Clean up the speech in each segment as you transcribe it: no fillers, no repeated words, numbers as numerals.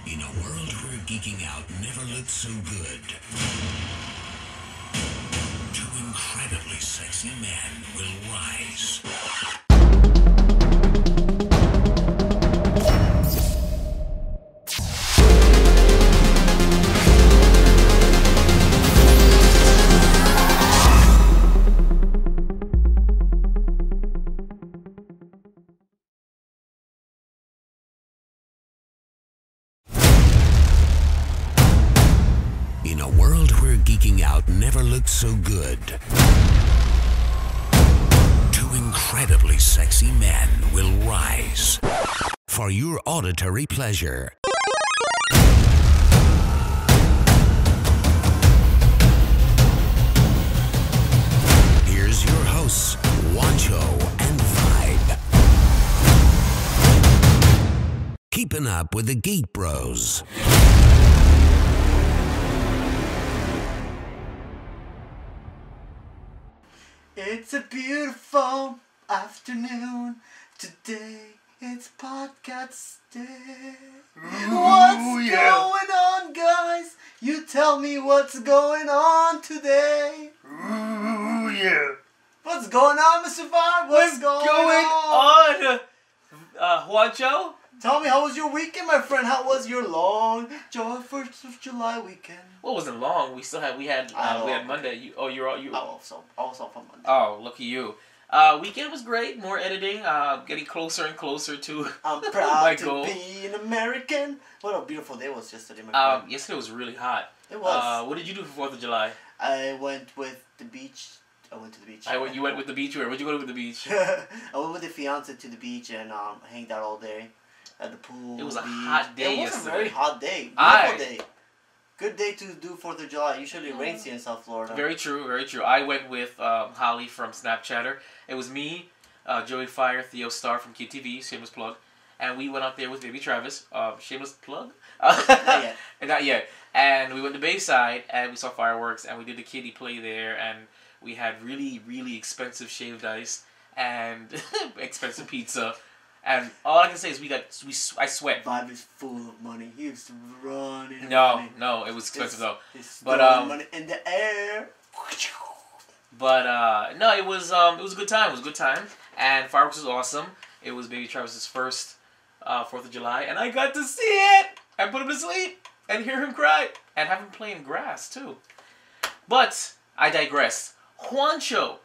In a world where geeking out never looked so good, two incredibly sexy men will rise. In a world where geeking out never looked so good, two incredibly sexy men will rise for your auditory pleasure. Here's your hosts, Wancho and Vibe. Keeping up with the Geek Bros. It's a beautiful afternoon. Today it's podcast day. What's going on, guys? You tell me what's going on today. Ooh, yeah. What's going on, Mr. Vaughn? What's going on? Juancho? Tell me, how was your weekend, my friend? How was your long 4th of July weekend? Well, it wasn't long. We had Monday. I was off on Monday. Oh, lucky you. Weekend was great. More editing. Getting closer and closer to I'm my proud goal. to be an American. What a beautiful day it was yesterday, my friend. Yesterday was really hot. It was. What did you do for 4th of July? I went with the beach. I went to the beach. You went with the beach? Where'd you go with the beach? I went with the fiance to the beach and hanged out all day at the pool. It was a beach. hot day yesterday. It was a very hot day. Beautiful day. Good day to do 4th of July. Usually it rains here in South Florida. Very true, very true. I went with Holly from Snapchatter. It was me, Joey Fire, Theo Star from KTV, shameless plug. And we went out there with baby Travis. Shameless plug? Not yet. Not yet. And we went to Bayside and we saw fireworks and we did the kiddie play there and we had really, really expensive shaved ice and expensive pizza. And all I can say is I sweat. Vibe is full of money. He used to run in No, money. it was expensive though. But money in the air. But no, it was a good time. It was a good time, and fireworks was awesome. It was baby Travis's first 4th of July, and I got to see it and put him to sleep and hear him cry and have him playing grass too. But I digress. Juancho,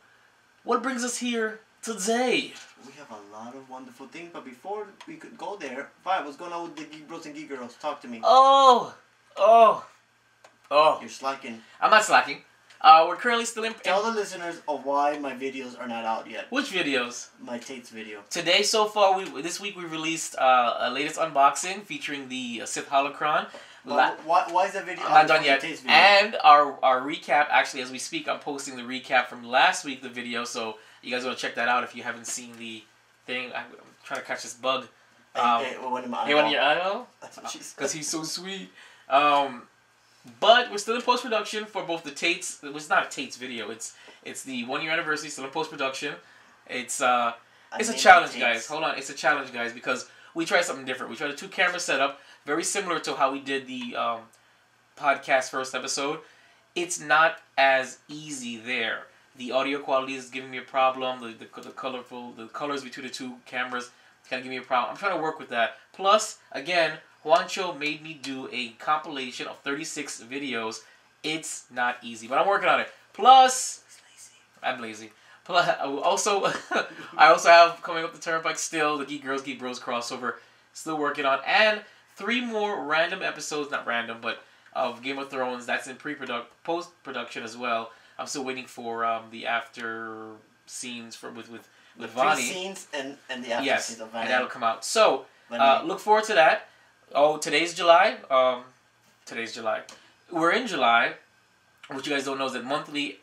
what brings us here today? We have a lot of wonderful things, but before we could go there, Vibe, what's going on with the Geek Bros and Geek Girls? Talk to me. Oh. You're slacking. I'm not slacking. We're currently still in... Tell the listeners of why my videos are not out yet. Which videos? My Tate's video. Today, so far, this week we released a latest unboxing featuring the Sith Holocron. Why is that video not done yet? And our recap, actually, as we speak, I'm posting the recap from last week, the video, so you guys want to check that out if you haven't seen the thing. I'm trying to catch this bug. One in my eyeball. One in your eyeball? That's what she said. Because he's so sweet. But we're still in post-production for both the Tate's... It was not a Tate's video. It's the 1-year anniversary, still in post-production. It's a challenge, guys. Hold on. It's a challenge, guys, because we tried something different. We tried a 2-camera setup, very similar to how we did the podcast first episode. It's not as easy there. The audio quality is giving me a problem. The colors between the two cameras kind of give me a problem. I'm trying to work with that. Plus, again, Juancho made me do a compilation of 36 videos. It's not easy, but I'm working on it. Plus, I'm lazy. Plus, I also have coming up the turnpike still the Geek Girls, Geek Bros crossover. Still working on, and 3 more random episodes, not random, but of Game of Thrones. That's in post-production as well. I'm still waiting for the after scenes with Vani. Scenes and the after scenes of Vani. And that'll come out. So look forward to that. Oh, today's July. We're in July. What you guys don't know is that monthly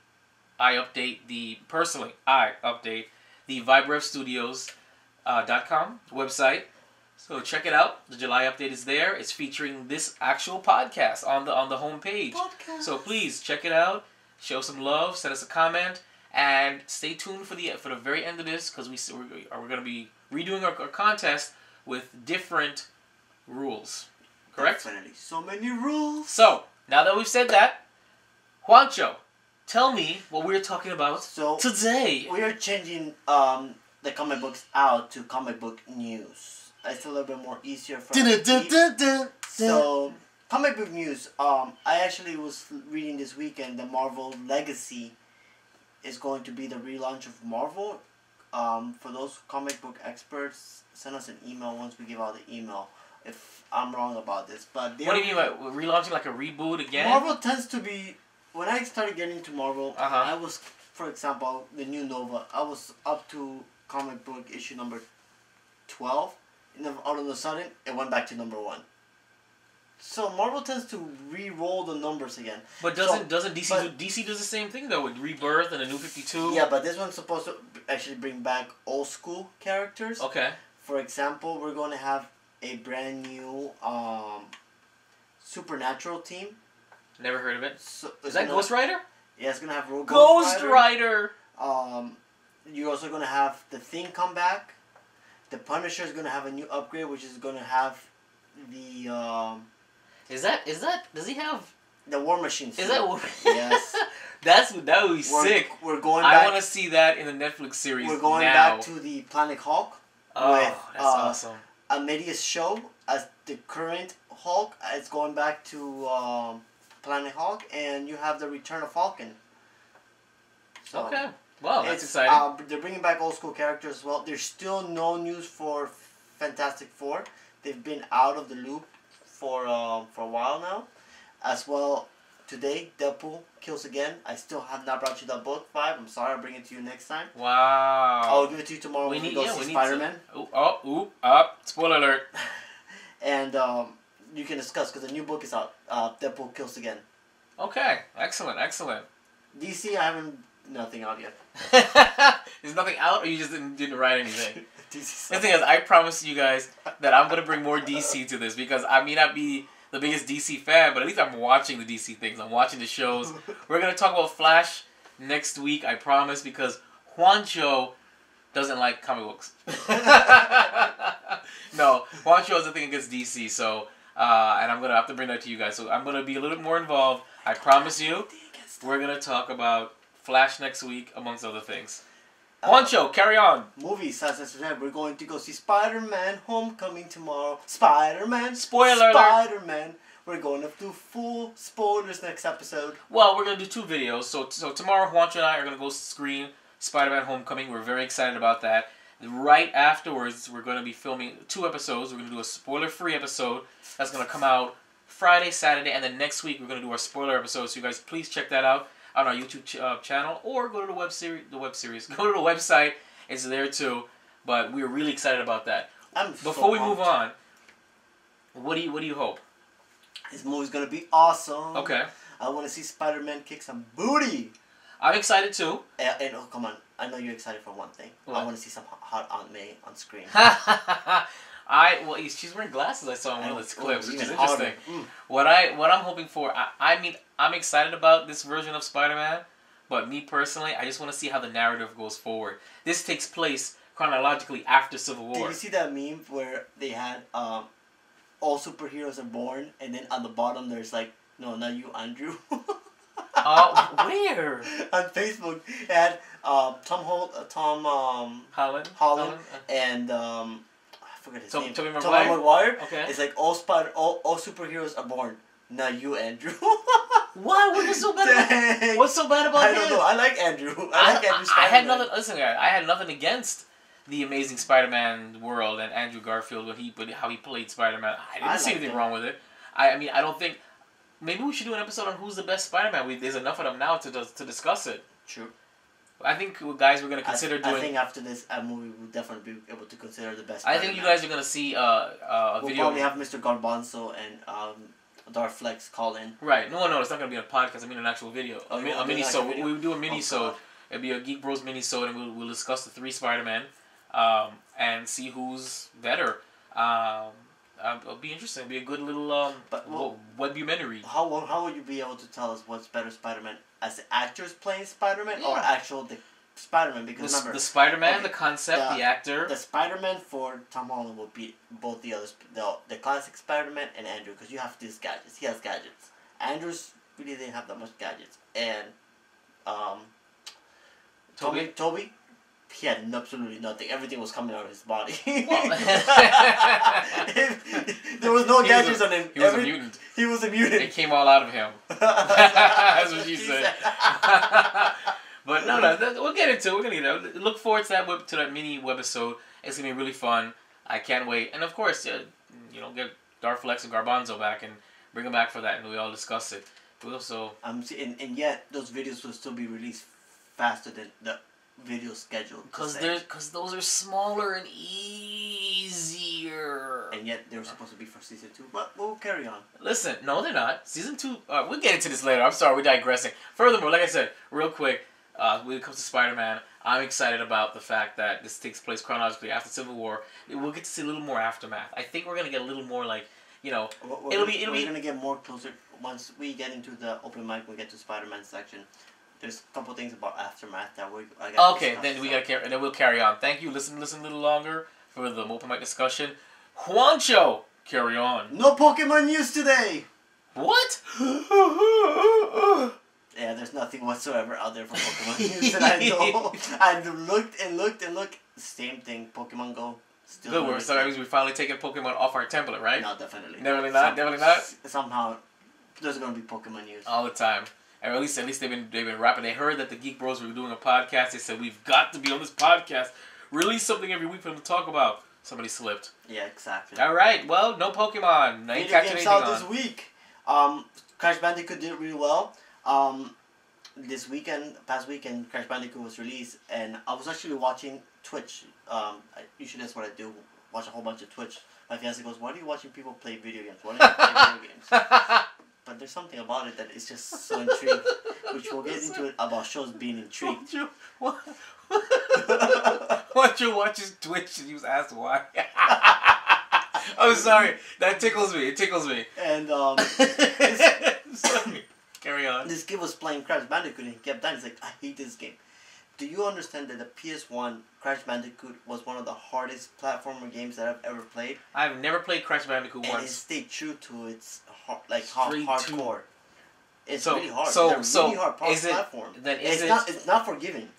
I update the VibeRevStudios.com website. So check it out. The July update is there. It's featuring this actual podcast on the homepage. So please check it out. Show some love. Send us a comment. And stay tuned for the very end of this, because we're going to be redoing our contest with different rules. Correct? Definitely. So many rules. So, now that we've said that, Juancho, tell me what we're talking about today. We are changing the comic books out to comic book news. It's a little bit more easier for So, comic book news. I actually was reading this weekend the Marvel Legacy is going to be the relaunch of Marvel. For those comic book experts, send us an email once we give out the email if I'm wrong about this. But what do you mean by relaunching, like a reboot again? Marvel tends to be... When I started getting into Marvel, I was, for example, the new Nova, I was up to comic book issue number 12, and then all of a sudden, it went back to number 1. So Marvel tends to re-roll the numbers again. But doesn't DC DC does the same thing though with Rebirth and the New 52? Yeah, but this one's supposed to actually bring back old school characters. Okay. For example, we're going to have a brand new Supernatural team. Never heard of it. So, is that Ghost Rider? Yeah, it's going to have Ghost Rider! You're also going to have The Thing come back. The Punisher is going to have a new upgrade, which is going to have the... does he have... The War Machine suit. Is that War Yes. that would be sick. We're going back... I want to see that in the Netflix series. We're going now. back to the Planet Hulk. Oh, with, that's awesome. Amadeus Cho as the current Hulk. It's going back to Planet Hulk, and you have the return of Falcon. So okay. Wow, that's exciting. They're bringing back old school characters as well. There's still no news for Fantastic Four. They've been out of the loop for a while now. As well, today, Deadpool kills again. I still have not brought you that book, 5. I'm sorry, I'll bring it to you next time. Wow. I'll give it to you tomorrow when we go see Spider-Man. Spoiler alert. And you can discuss, because the new book is out. Deadpool kills again. Okay, excellent. DC, I haven't... Nothing out yet. There's nothing out, or you just didn't write anything? The thing is, I promise you guys that I'm going to bring more DC to this, because I may not be the biggest DC fan, but at least I'm watching the DC things. I'm watching the shows. We're going to talk about Flash next week, I promise, because Juancho doesn't like comic books. No, Juancho has a thing against DC, so, and I'm going to have to bring that to you guys. So I'm going to be a little bit more involved. I promise you, we're going to talk about Flash next week, amongst other things. Juancho, carry on. Movies, as I said, we're going to go see Spider-Man Homecoming tomorrow. Spider-Man. Spoiler alert. Spider-Man. We're going to do full spoilers next episode. Well, we're going to do 2 videos. So tomorrow, Juancho and I are going to go screen Spider-Man Homecoming. We're very excited about that. Right afterwards, we're going to be filming 2 episodes. We're going to do a spoiler-free episode that's going to come out Friday, Saturday, and then next week we're going to do our spoiler episode. So you guys, please check that out on our YouTube channel, or go to the web series. Go to the website; it's there too. But we're really excited about that. Before we move on, what do you hope? This movie's gonna be awesome. Okay. I want to see Spider-Man kick some booty. I'm excited too. And oh, come on, I know you're excited for one thing. What? I want to see some hot Aunt May on screen. She's wearing glasses. I saw in one of those clips, which is harder. interesting. What I'm hoping for, I mean, I'm excited about this version of Spider-Man, but me personally, I just want to see how the narrative goes forward. This takes place chronologically after Civil War. Did you see that meme where they had all superheroes are born, and then on the bottom there's like, no, not you, Andrew. Where? On Facebook, it had Tom Holland, and I forget his name. Tom Maguire. Okay. It's like all superheroes are born. Not you, Andrew. Why? What's so bad? What's so bad about I don't know. I like Andrew. I like Andrew. I had nothing. Listen, guys. I had nothing against the Amazing Spider-Man world and Andrew Garfield how he played Spider-Man. I didn't see anything wrong with it. I mean, I don't think. Maybe we should do an episode on who's the best Spider-Man. There's enough of them now to discuss it. True. I think, guys, we're going to consider doing... I think after this movie, we'll definitely be able to consider the best Spider-Man. I think you guys are going to see a video... We'll probably have Mr. Garbanzo and Darflex call in. Right. No, it's not going to be a podcast. I mean an actual video. A mini-sode. We'll do a mini-sode. It'll be a Geek Bros mini-sode, and we'll discuss the 3 Spider-Man and see who's better. It'll be interesting. It'll be a good little webumentary. How would you be able to tell us what's better, Spider-Man as the actors playing Spider-Man or actual the Spider-Man, because remember... The Spider-Man, the concept, the actor... The Spider-Man for Tom Holland will beat both the others, the classic Spider-Man and Andrew, because you have these gadgets. He has gadgets. Andrew's really didn't have that much gadgets. And, Toby, he had absolutely nothing. Everything was coming out of his body. Well, there was no gadgets on him. He was a mutant. He was a mutant. It came all out of him. That's what she said. But no, we'll get into it. We're gonna look forward to that mini webisode. It's gonna be really fun. I can't wait. And of course, get Darflex and Garbanzo back and bring them back for that, and we all discuss it. We also and yet those videos will still be released faster than the video schedule. Because those are smaller and easier. And yet they were supposed to be for season 2, but we'll carry on. Listen, no, they're not. Season 2. We'll get into this later. I'm sorry, we're digressing. Furthermore, like I said, real quick. When it comes to Spider-Man, I'm excited about the fact that this takes place chronologically after Civil War. We'll get to see a little more aftermath. I think we're gonna get a little more we're gonna get more closer once we get into the open mic. We get to Spider-Man section. There's a couple things about aftermath that I gotta discuss, then we gotta carry, and then we'll carry on. Thank you. Listen a little longer for the open mic discussion. Juancho, carry on. No Pokemon news today. What? Yeah, there's nothing whatsoever out there for Pokemon news that I know. I looked and looked and looked. Same thing. Pokemon Go. Still good work. So that means we finally taken Pokemon off our template, right? No, definitely. Definitely not. Definitely not. Somehow, there's gonna be Pokemon news all the time. Or at least they've been rapping. They heard that the Geek Bros were doing a podcast. They said we've got to be on this podcast. Release something every week for them to talk about. Somebody slipped. Yeah, exactly. All right. Well, no Pokemon. I ain't catching anything out on this week. Crash Bandicoot did really well. Past weekend, Crash Bandicoot was released, and I was actually watching Twitch. Usually that's what I do, watch a whole bunch of Twitch. My fiance goes, "Why are you watching people play video games? Why don't you play video games?" But there's something about it that is just so intriguing, which we'll get into it about shows being intrigued. Once you watch his Twitch and you was asked why. I'm sorry. That tickles me. It tickles me. And sorry. Carry on. This kid was playing Crash Bandicoot and he kept dying. He's like, I hate this game. Do you understand that the PS1 Crash Bandicoot was one of the hardest platformer games that I've ever played? I've never played Crash Bandicoot once. And it stayed true to its hardcore. It's really hard. It's a really hard platform. It's not forgiving.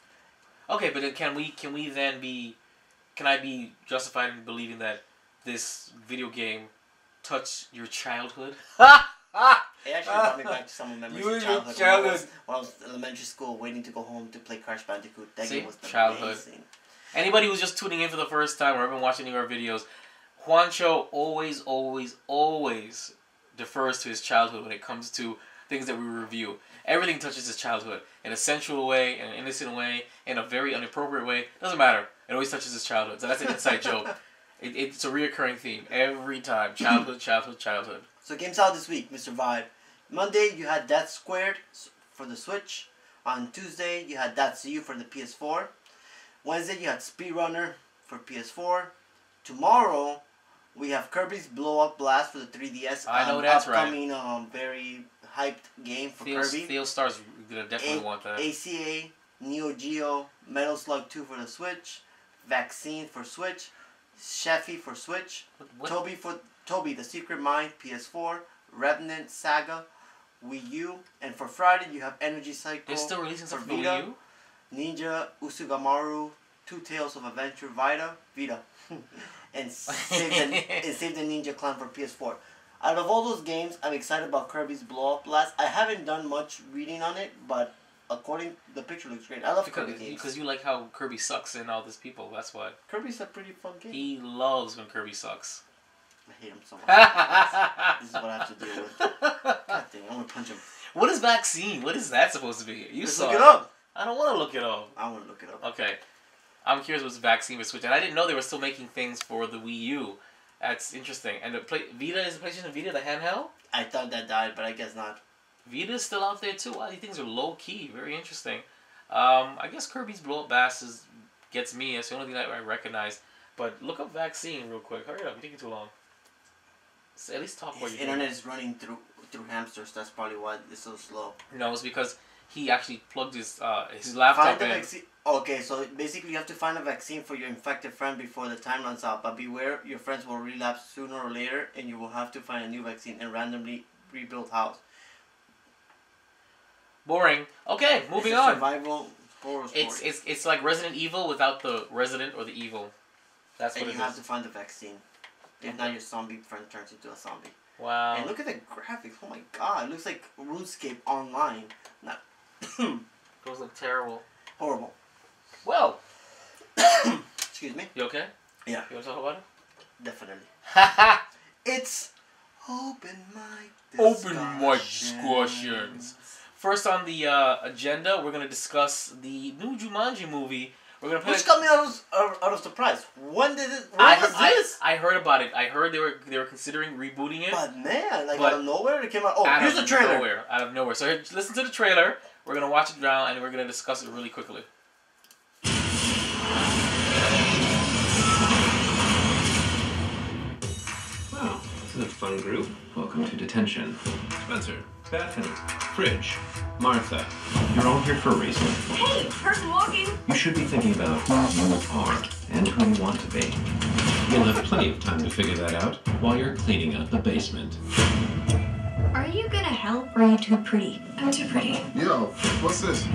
Okay, but then can I be justified in believing that this video game touched your childhood? It actually brought me back to some memories of childhood. When I was in elementary school, waiting to go home to play Crash Bandicoot. That game was amazing. Anybody who's just tuning in for the first time or haven't watched any of our videos, Juancho always defers to his childhood when it comes to things that we review. Everything touches his childhood in a sensual way, in an innocent way, in a very inappropriate way. Doesn't matter. It always touches his childhood. So that's an inside joke. It's a reoccurring theme every time. Childhood. So games out this week, Mr. Vibe. Monday you had Death Squared for the Switch. On Tuesday you had That's You for the PS4. Wednesday you had Speedrunner for PS4. Tomorrow we have Kirby's Blow Up Blast for the 3DS. I know that's upcoming, very hyped game for Kirby. Theostar's gonna definitely want that. ACA, Neo Geo, Metal Slug 2 for the Switch. Vaccine for Switch. Sheffy for Switch. What? Toby the Secret Mind PS4. Revenant Saga Wii U. And for Friday you have Energy Cycle. They're still releasing stuff for Vita. Wii U? Ninja Usugamaru 2 Tales of Adventure Vita. And Save the Ninja Clan for PS4. Out of all those games, I'm excited about Kirby's Blow Up Blast. I haven't done much reading on it, but according the picture looks great. I love Kirby games. Because you like how Kirby sucks in all these people, that's why. Kirby's a pretty fun game. He loves when Kirby sucks. I hate him so much. This is what I have to deal with. God dang, I'm gonna punch him. What is Vaccine? What is that supposed to be? Let's look it up. I don't want to look it up. I want to look it up. Okay. I'm curious what's Vaccine for Switch. And I didn't know they were still making things for the Wii U. That's interesting. And Vita is the PlayStation Vita, the handheld? I thought that died, but I guess not. Vita's still out there too. Wow, these things are low key. Very interesting. I guess Kirby's Blow Up Blast gets me. It's the only thing that I recognize. But look up Vaccine real quick. Hurry up. You're taking too long. At least talk what you're doing. Internet is running through hamsters. That's probably why it's so slow. No, it's because he actually plugged his laptop in. Okay, so basically you have to find a vaccine for your infected friend before the time runs out. But beware, your friends will relapse sooner or later, and you will have to find a new vaccine and randomly rebuild house. Boring. Okay, moving on. Survival horror story. It's like Resident Evil without the resident or the evil. That's what it is. And you have to find the vaccine. If not, your zombie friend turns into a zombie. Wow. And look at the graphics. Oh my god, it looks like RuneScape online. Not Those look terrible. horrible. Well. Excuse me. You okay? Yeah. You want to talk about it? Definitely. Haha. It's open mic discussions. First on the agenda, we're gonna discuss the new Jumanji movie. We're gonna play. Which got me out of surprise. When did it? When was this? I heard about it. I heard they were considering rebooting it. But man, like out of nowhere, it came out. Oh, here's the trailer. Out of nowhere. So here, listen to the trailer. We're gonna watch it now, and we're gonna discuss it really quickly. Wow, this is a fun group. Welcome to detention. Spencer, Bethany, Fridge, Martha. You're all here for a reason. Hey, person walking. You should be thinking about who you are and who you want to be. You'll have plenty of time to figure that out while you're cleaning out the basement. Are you gonna help or are you too pretty? I'm too pretty. Yo, what's this?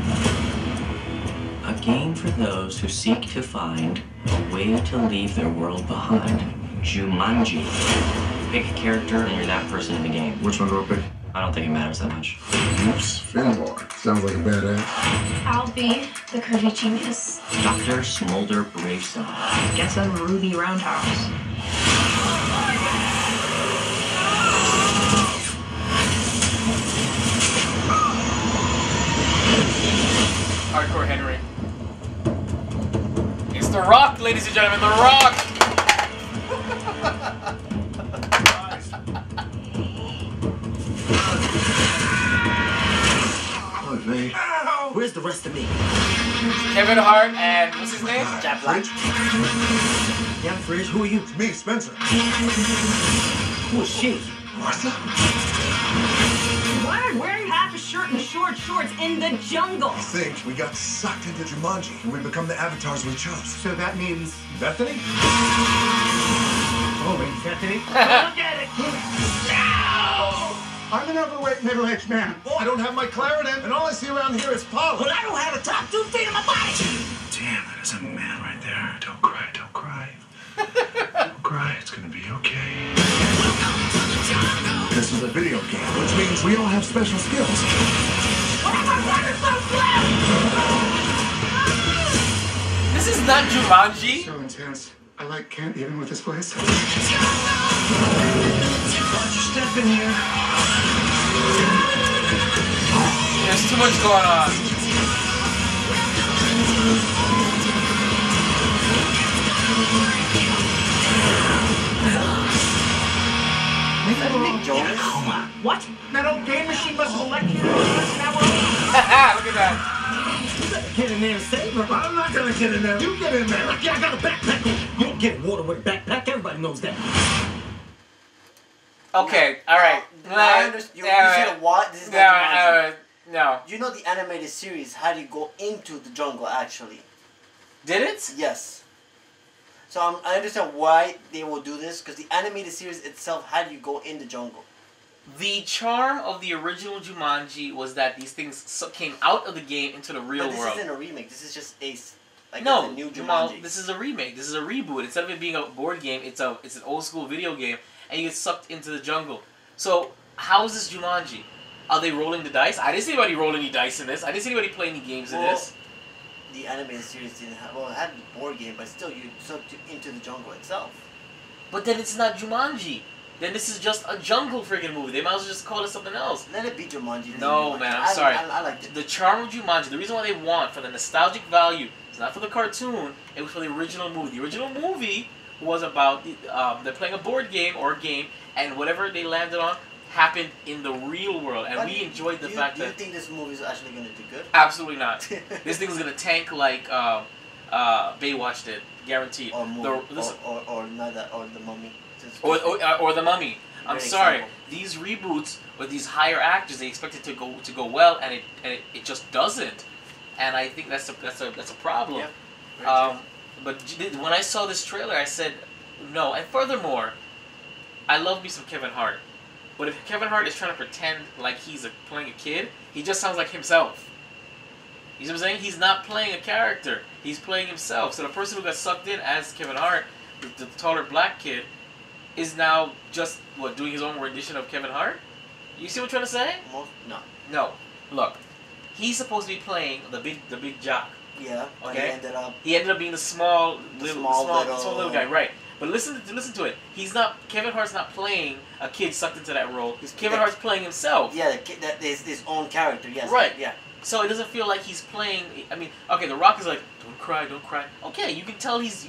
A game for those who seek to find a way to leave their world behind. Jumanji. Pick a character and you're that person in the game. Which one do I pick? I don't think it matters that much. Oops, Finbar. Sounds like a badass. I'll be the curvy genius. Dr. Smolder Bravestone. Guess I'm Ruby Roundhouse. Hardcore Henry. It's The Rock, ladies and gentlemen, The Rock! Look, man. Where's the rest of me? Kevin Hart and what's his name? Jack Black. Yeah, Fridge, who are you? It's me, Spencer. Who is she? Martha? Why are you wearing half a shirt and short shorts in the jungle? I think we got sucked into Jumanji and we become the avatars we chose. So that means Bethany? oh, wait, Bethany? Look at it. I'm an overweight middle-aged man. I don't have my Claritin, and all I see around here is pollen. But I don't have a top 2 feet of my body. Damn, that is a man right there. Don't cry, don't cry. Don't cry, it's gonna be okay. This is a video game, which means we all have special skills. This is not Jumanji. So intense. I like can't even with this place. Watch your step in here. There's too much going on. Nick Jonas. What? That old game machine must have electrocuted us. Now we're Look at that. Get in there and save her. I'm not gonna get in there. You get in there. Yeah, I got a backpack. You don't get water with a backpack. Everybody knows that. Okay, alright. I understand. You said what? This is not Jumanji. No. You know the animated series had you go into the jungle actually. Did it? Yes. So I understand why they will do this because the animated series itself had you go in the jungle. The charm of the original Jumanji was that these things came out of the game into the real But world. this isn't a remake. This is just a new Jumanji. No, this is a remake. This is a reboot. Instead of it being a board game, it's an old school video game, and you get sucked into the jungle. So how is this Jumanji? Are they rolling the dice? I didn't see anybody roll any dice in this. I didn't see anybody play any games in this. The animated series didn't have. Well, it had the board game, but still, you sucked into the jungle itself. But then it's not Jumanji. Then this is just a jungle freaking movie. They might as well just call it something else. Let it be Jumanji. No, man, I'm sorry. I liked it. The charm of Jumanji, the reason why they want, for the nostalgic value, it's not for the cartoon, it was for the original movie. The original movie was about, they're playing a board game or a game, and whatever they landed on happened in the real world. And we enjoyed the fact that... Do you think this movie is actually going to do good? Absolutely not. This thing is going to tank like Baywatch did. Guaranteed. Or The Mummy. Or The Mummy. I'm sorry. Example. These reboots with these higher actors, they expect it to go well, and it just doesn't. And I think that's a problem. Yeah, but when I saw this trailer, I said no. And furthermore, I love me some Kevin Hart, but if Kevin Hart is trying to pretend like he's playing a kid, he just sounds like himself. You know what I'm saying? He's not playing a character. He's playing himself. So the person who got sucked in as Kevin Hart, the taller black kid, is now just, doing his own rendition of Kevin Hart? You see what I'm trying to say? No. No. Look, he's supposed to be playing the big jock. Yeah. Okay. He ended up being the small little guy, right? But listen to it. Kevin Hart's not playing a kid sucked into that role. Kevin Hart's playing himself. Yeah, the kid, that is his own character. Yes. Right. Yeah. So it doesn't feel like he's playing. I mean, okay, The Rock is like, don't cry, don't cry. Okay, you can tell he's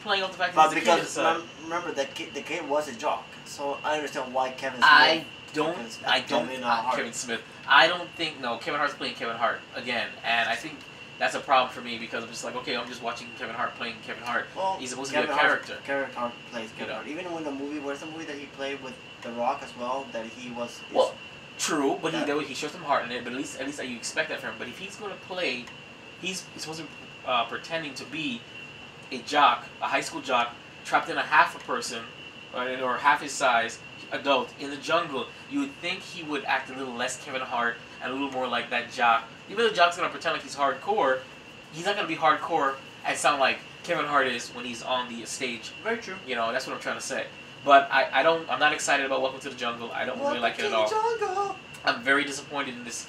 playing off the fact that he's a kid. But remember that the kid was a jock, so I understand why Kevin Smith. Kevin Smith. I don't think Kevin Hart's playing Kevin Hart again, and I think that's a problem for me because I'm just like, okay, I'm just watching Kevin Hart playing Kevin Hart. Well, he's supposed to be a character. Kevin Hart plays Kevin Hart. Even when where's the movie that he played with The Rock as well? That he was. True, but he shows some heart in it. But at least you expect that from him. But if he's going to play, he's supposed to be pretending to be a jock, a high school jock, trapped in a half a person, or half his size, adult in the jungle. You would think he would act a little less Kevin Hart and a little more like that jock. Even though the jock's going to pretend like he's hardcore, he's not going to be hardcore and sound like Kevin Hart is when he's on the stage. Very true. You know, that's what I'm trying to say. But I'm not excited about Welcome to the Jungle. I don't really like it at all. Jungle. I'm very disappointed in this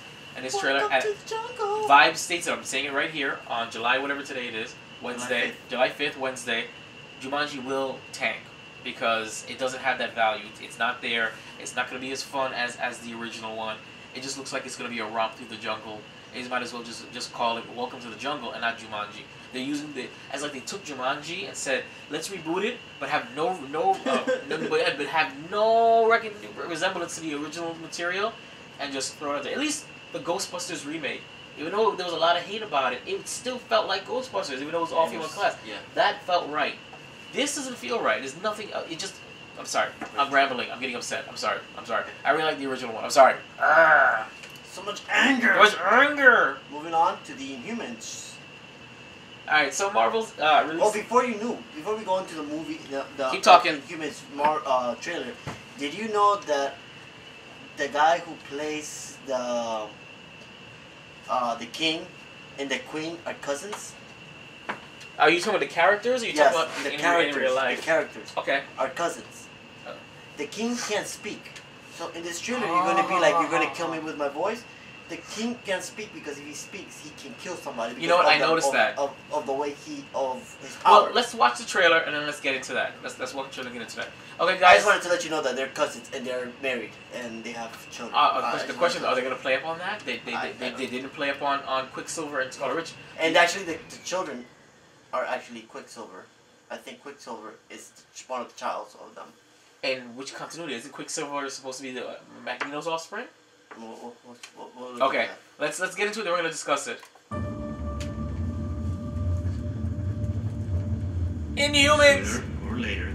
trailer. Welcome to the jungle. Vibe states it. I'm saying it right here on July, whatever today it is, Wednesday, July 5th, Wednesday. Jumanji will tank because it doesn't have that value. It's not there. It's not going to be as fun as the original one. It just looks like it's going to be a romp through the jungle. They might as well just call it Welcome to the Jungle and not Jumanji. They're using as like they took Jumanji and said, let's reboot it, but have no resemblance to the original material, and just throw it out there. At least the Ghostbusters remake, even though there was a lot of hate about it, it still felt like Ghostbusters, even though it was all female class. Yeah. That felt right. This doesn't feel right. There's nothing. I'm sorry. I'm rambling. I'm getting upset. I'm sorry. I really like the original one. I'm sorry. So much anger. Moving on to the Inhumans. Alright, so Marvel's released... Oh, before we go into the movie, keep talking. Inhumans trailer, did you know that the guy who plays the king and the queen are cousins? Are you talking about the characters, or are you talking about the characters? In real life? The characters. Okay. Are cousins. The king can't speak. So in this trailer, you're gonna kill me with my voice. The king can't speak because if he speaks, he can kill somebody. You know what? I noticed that of the way of his power. Well, let's watch the trailer and then let's get into that. Let's watch the trailer and get into that. Okay, guys. I just wanted to let you know that they're cousins and they're married and they have children. The question: are they going to play up on that? They didn't play up on Quicksilver and Scarlet Witch. And actually, the children are actually Quicksilver. I think Quicksilver is one of the childs of them. And which continuity? Isn't Quicksilver supposed to be the Magneto's offspring? We'll okay, let's get into it. Then we're gonna discuss it. Inhumans. Sooner or later,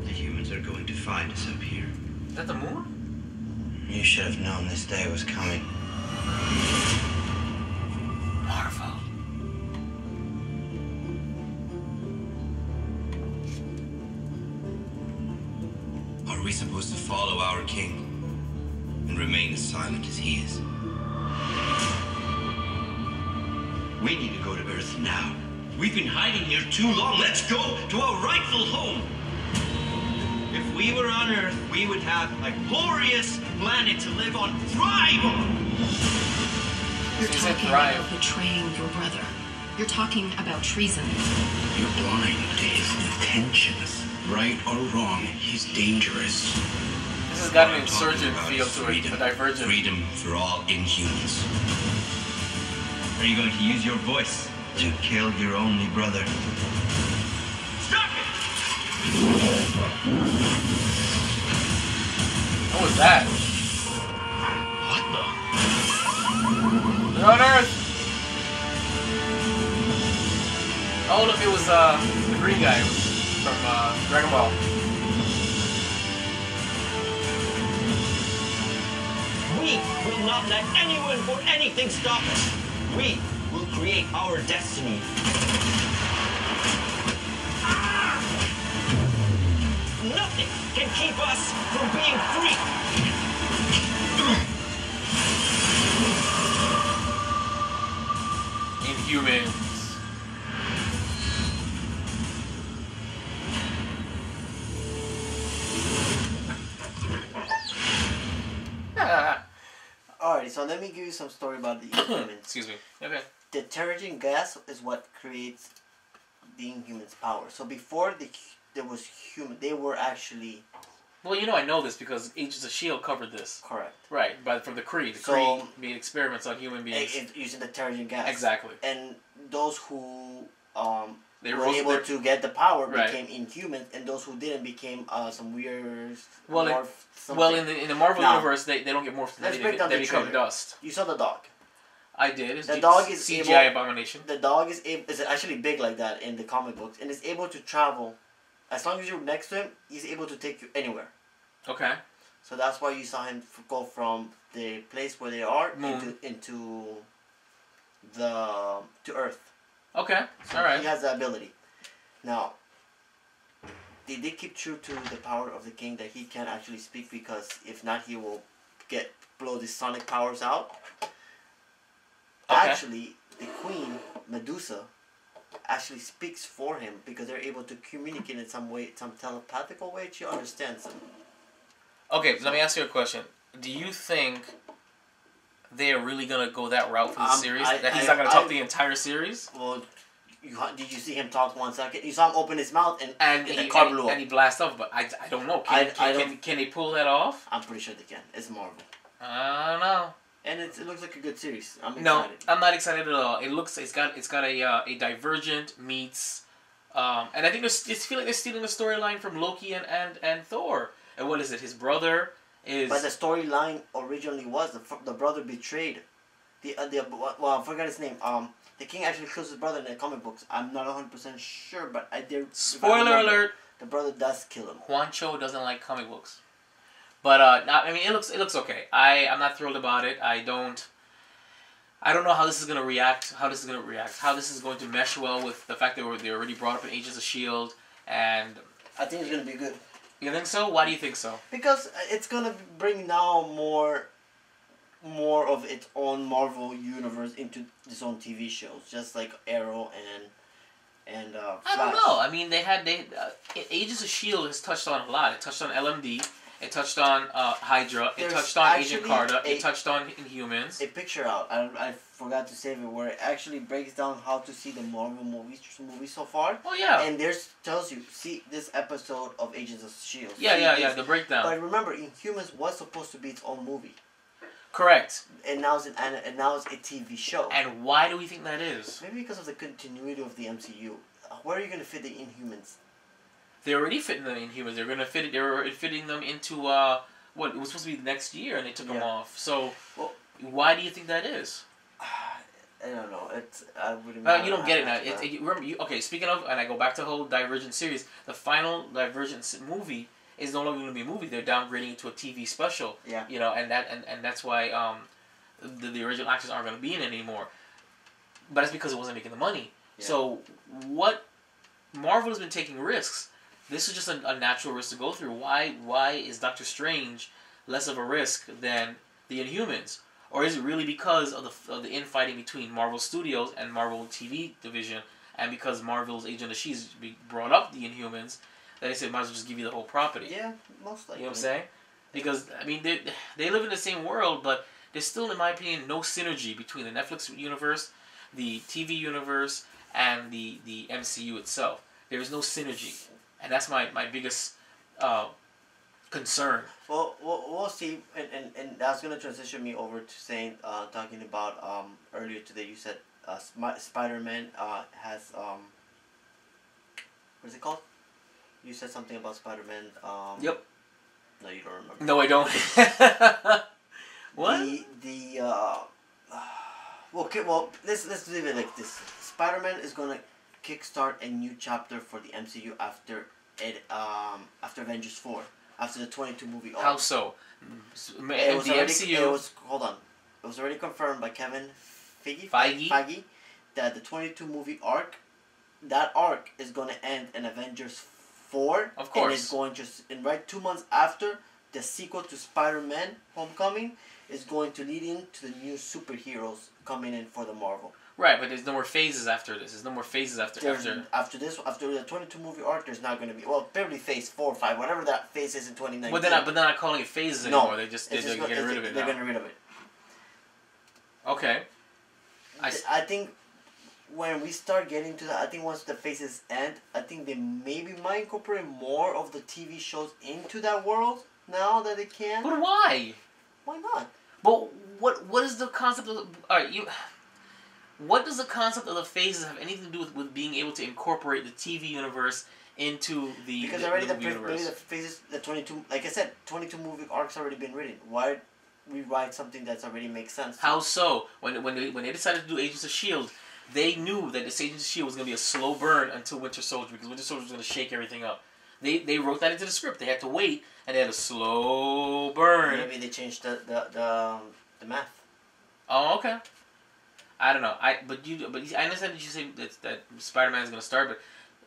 the humans are going to find us up here. Is that the moon? You should have known this day was coming. Marvel. Are we supposed to follow our king and remain as silent as he is? We need to go to Earth now. We've been hiding here too long. Let's go to our rightful home. If we were on Earth, we would have a glorious planet to live on, thrive on. You're talking about betraying your brother. You're talking about treason. You're blind to his intentions. Right or wrong, he's dangerous. This has got an insurgent feel to it, a divergent. Freedom for all Inhumans. Are you going to use your voice to kill your only brother? Stop it! What was that? What the? They're on Earth! Oh look, it was the green guy from Dragon Ball. We will not let anyone or anything stop us. We will create our destiny. Nothing can keep us from being free. Inhumans. Alright, so let me give you some story about the Inhumans. Excuse me. Okay. The Terrigen gas is what creates the Inhumans' power. So before there was human, they were actually... Well, you know I know this because Agents of S.H.I.E.L.D. covered this. Correct. Right, but from the Kree. The So, Kree made experiments on human beings. Using the Terrigen gas. Exactly. And those who they were able to get the power right. became Inhumans, and those who didn't became some weird... Well, in the Marvel universe, they don't get morphed. They become dust. You saw the dog. I did. The dog is CGI abomination. The dog is actually big like that in the comic books, and is able to travel. As long as you're next to him, he's able to take you anywhere. Okay. So that's why you saw him go from the place where they are into Earth. Okay. So all right. He has the ability. Now, they did keep true to the power of the king that he can't actually speak, because if not, he will blow the sonic powers out. Okay. Actually, the queen, Medusa, actually speaks for him because they're able to communicate in some way, some telepathical way. She understands him. Okay, let me ask you a question. Do you think they are really going to go that route for the series? That he's not going to talk the entire series? Well, did you see him talk 1 second? You saw him open his mouth and the car blew up. And he blasts off, but I don't know. Can they pull that off? I'm pretty sure they can. It's Marvel. I don't know. And it looks like a good series. I'm excited. No, I'm not excited at all. It's got a Divergent meets, and I think it's feel like they're stealing the storyline from Loki and Thor. And what is it? His brother is. But the storyline originally was the brother betrayed, I forgot his name. The king actually kills his brother in the comic books. I'm not 100% sure, but I did. Spoiler alert! The brother does kill him. Juancho doesn't like comic books. But I mean, it looks okay. I'm not thrilled about it. I don't know how this is gonna react. How this is going to mesh well with the fact that they already brought up in Agents of S.H.I.E.L.D. and I think it's gonna be good. You think so? Why do you think so? Because it's gonna bring now more of its own Marvel universe into its own TV shows, just like Arrow and Flash. I don't know. I mean, Agents of S.H.I.E.L.D. has touched on a lot. It touched on LMD. It touched on Hydra. It touched on Agent Carter. It touched on Inhumans. A picture out. I forgot to save it, where it actually breaks down how to see the Marvel movies so far. Oh yeah. And tells you, see this episode of Agents of S.H.I.E.L.D. Yeah. The breakdown. But remember, Inhumans was supposed to be its own movie. Correct. And now it's a TV show. And why do we think that is? Maybe because of the continuity of the MCU. Where are you gonna fit the Inhumans? They're already fitting the Inhumans. They're gonna fit it. They were fitting them into what it was supposed to be next year, and they took them off. So, why do you think that is? I don't know. I wouldn't. You don't get it now. Remember, okay. Speaking of, and I go back to the whole Divergent series. The final Divergent movie is no longer going to be a movie. They're downgrading it to a TV special. Yeah. You know, and that's why the original actors aren't going to be in it anymore. But it's because it wasn't making the money. Yeah. So what Marvel has been taking risks. This is just a natural risk to go through. Why is Doctor Strange less of a risk than the Inhumans? Or is it really because of the infighting between Marvel Studios and Marvel TV division, and because Marvel's Agent of S.H.I.E.L.D. brought up the Inhumans, that they said, might as well just give you the whole property? Yeah, most likely. You know what I'm saying? Because, I mean, they live in the same world, but there's still, in my opinion, no synergy between the Netflix universe, the TV universe, and the MCU itself. There is no synergy. And that's my biggest concern. Well, we'll see, and that's gonna transition me over to saying, talking about earlier today. You said Spider-Man has what is it called? You said something about Spider-Man. Yep. No, you don't remember. No, I don't. What? Okay, well, let's leave it like this. Spider-Man is gonna kickstart a new chapter for the MCU after Avengers 4, after the 22 movie arc. How so? Hold on. It was already confirmed by Kevin Feige that the 22 movie arc, that arc is going to end in Avengers 4. Of course. And it's going to, 2 months after, the sequel to Spider-Man Homecoming is going to lead into the new superheroes coming in for the Marvel. Right, but there's no more phases after this. There's no more phases after after the 22 movie arc. There's not going to be probably phase 4 or 5, whatever that phase is in 2019. But they're not calling it phases anymore. They're getting rid of it. They're getting rid of it. Okay. I think when we start getting to that, I think once the phases end, I think they maybe might incorporate more of the TV shows into that world now that they can. But why? Why not? But what is the concept of what does the concept of the phases have anything to do with being able to incorporate the TV universe into the because the, already the the universe? the phases, the 22, like I said, 22 movie arcs already been written. Why rewrite something that's already makes sense? How so? When they decided to do Agents of S.H.I.E.L.D., they knew that this Agents of S.H.I.E.L.D. was going to be a slow burn until Winter Soldier, because Winter Soldier was going to shake everything up. They wrote that into the script. They had to wait, and they had a slow burn. Maybe they changed the math. Oh, okay. I don't know. I understand that you say that Spider-Man is going to start,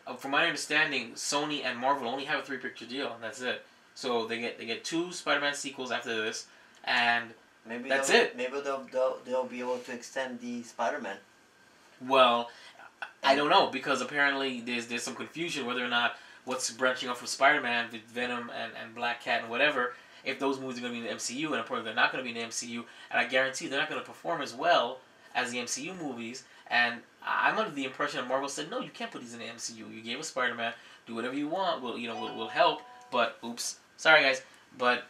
but from my understanding, Sony and Marvel only have a 3-picture deal, and that's it. So they get 2 Spider-Man sequels after this, and that's it. Maybe they'll be able to extend the Spider-Man. Well, I don't know, because apparently there's some confusion whether or not what's branching off from Spider-Man with Venom and Black Cat and whatever, if those movies are going to be in the MCU, and apparently they're not going to be in the MCU, and I guarantee they're not going to perform as well as the MCU movies, and I'm under the impression that Marvel said, no, you can't put these in the MCU. You gave us Spider-Man, do whatever you want, we'll help, but oops, sorry guys, but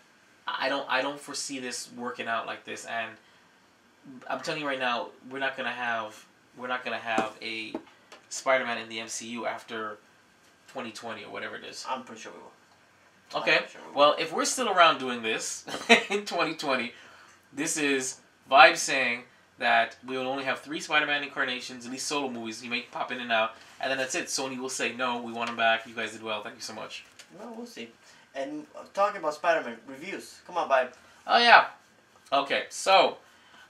I don't foresee this working out like this, and I'm telling you right now, we're not gonna have a Spider-Man in the MCU after 2020 or whatever it is. I'm pretty sure we will. Okay, well, if we're still around doing this in 2020, this is Vibe saying that we will only have 3 Spider-Man incarnations, at least solo movies. He may pop in and out, and then that's it. Sony will say, no, we want him back. You guys did well. Thank you so much. Well, we'll see. And talking about Spider-Man, reviews. Come on, Vibe. Oh, yeah. Okay, so,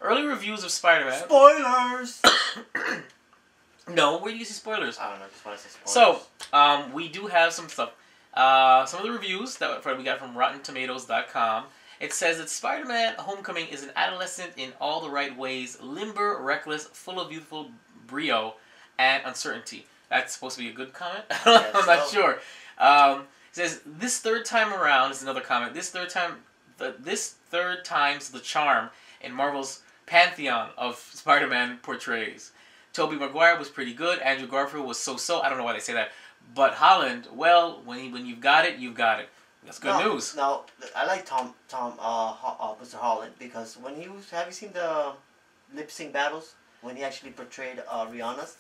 early reviews of Spider-Man. Spoilers! No, where do you see spoilers? I don't know, just want to say spoilers. So, we do have some stuff. Some of the reviews that we got from RottenTomatoes.com. It says that Spider-Man Homecoming is an adolescent in all the right ways, limber, reckless, full of youthful brio and uncertainty. That's supposed to be a good comment? I'm not sure. It says, this third time around, is another comment, this third time's the charm in Marvel's pantheon of Spider-Man portrays. Tobey Maguire was pretty good, Andrew Garfield was so-so, I don't know why they say that, but Holland, well, when you've got it, you've got it. That's good news. Now, I like Mr. Holland, because when he was, have you seen the lip sync battles when he actually portrayed Rihanna's?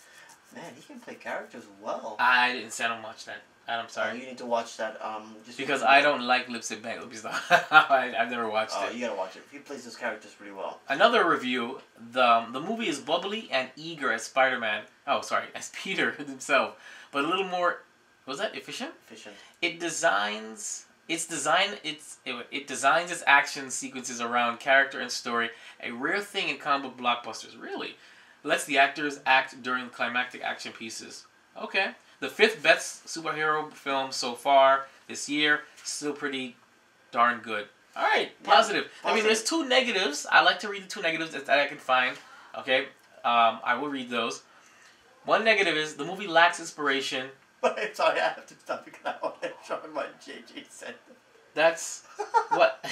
Man, he can play characters well. I didn't say I don't watch that. I'm sorry. You need to watch that. Just because I don't like lip sync battles. I've never watched it. You gotta watch it. He plays those characters pretty well. Another review: the movie is bubbly and eager as Spider-Man. Oh, sorry, as Peter himself, but a little more. Was that efficient? Efficient. It designs its action sequences around character and story, a rare thing in comic book blockbusters. Really, lets the actors act during climactic action pieces. Okay, the 5th best superhero film so far this year. Still pretty darn good. All right, positive. I mean, there's 2 negatives. I like to read the 2 negatives that I can find. Okay, I will read those. One negative is the movie lacks inspiration. Sorry, I have to stop because I want to show what JJ said. That's what.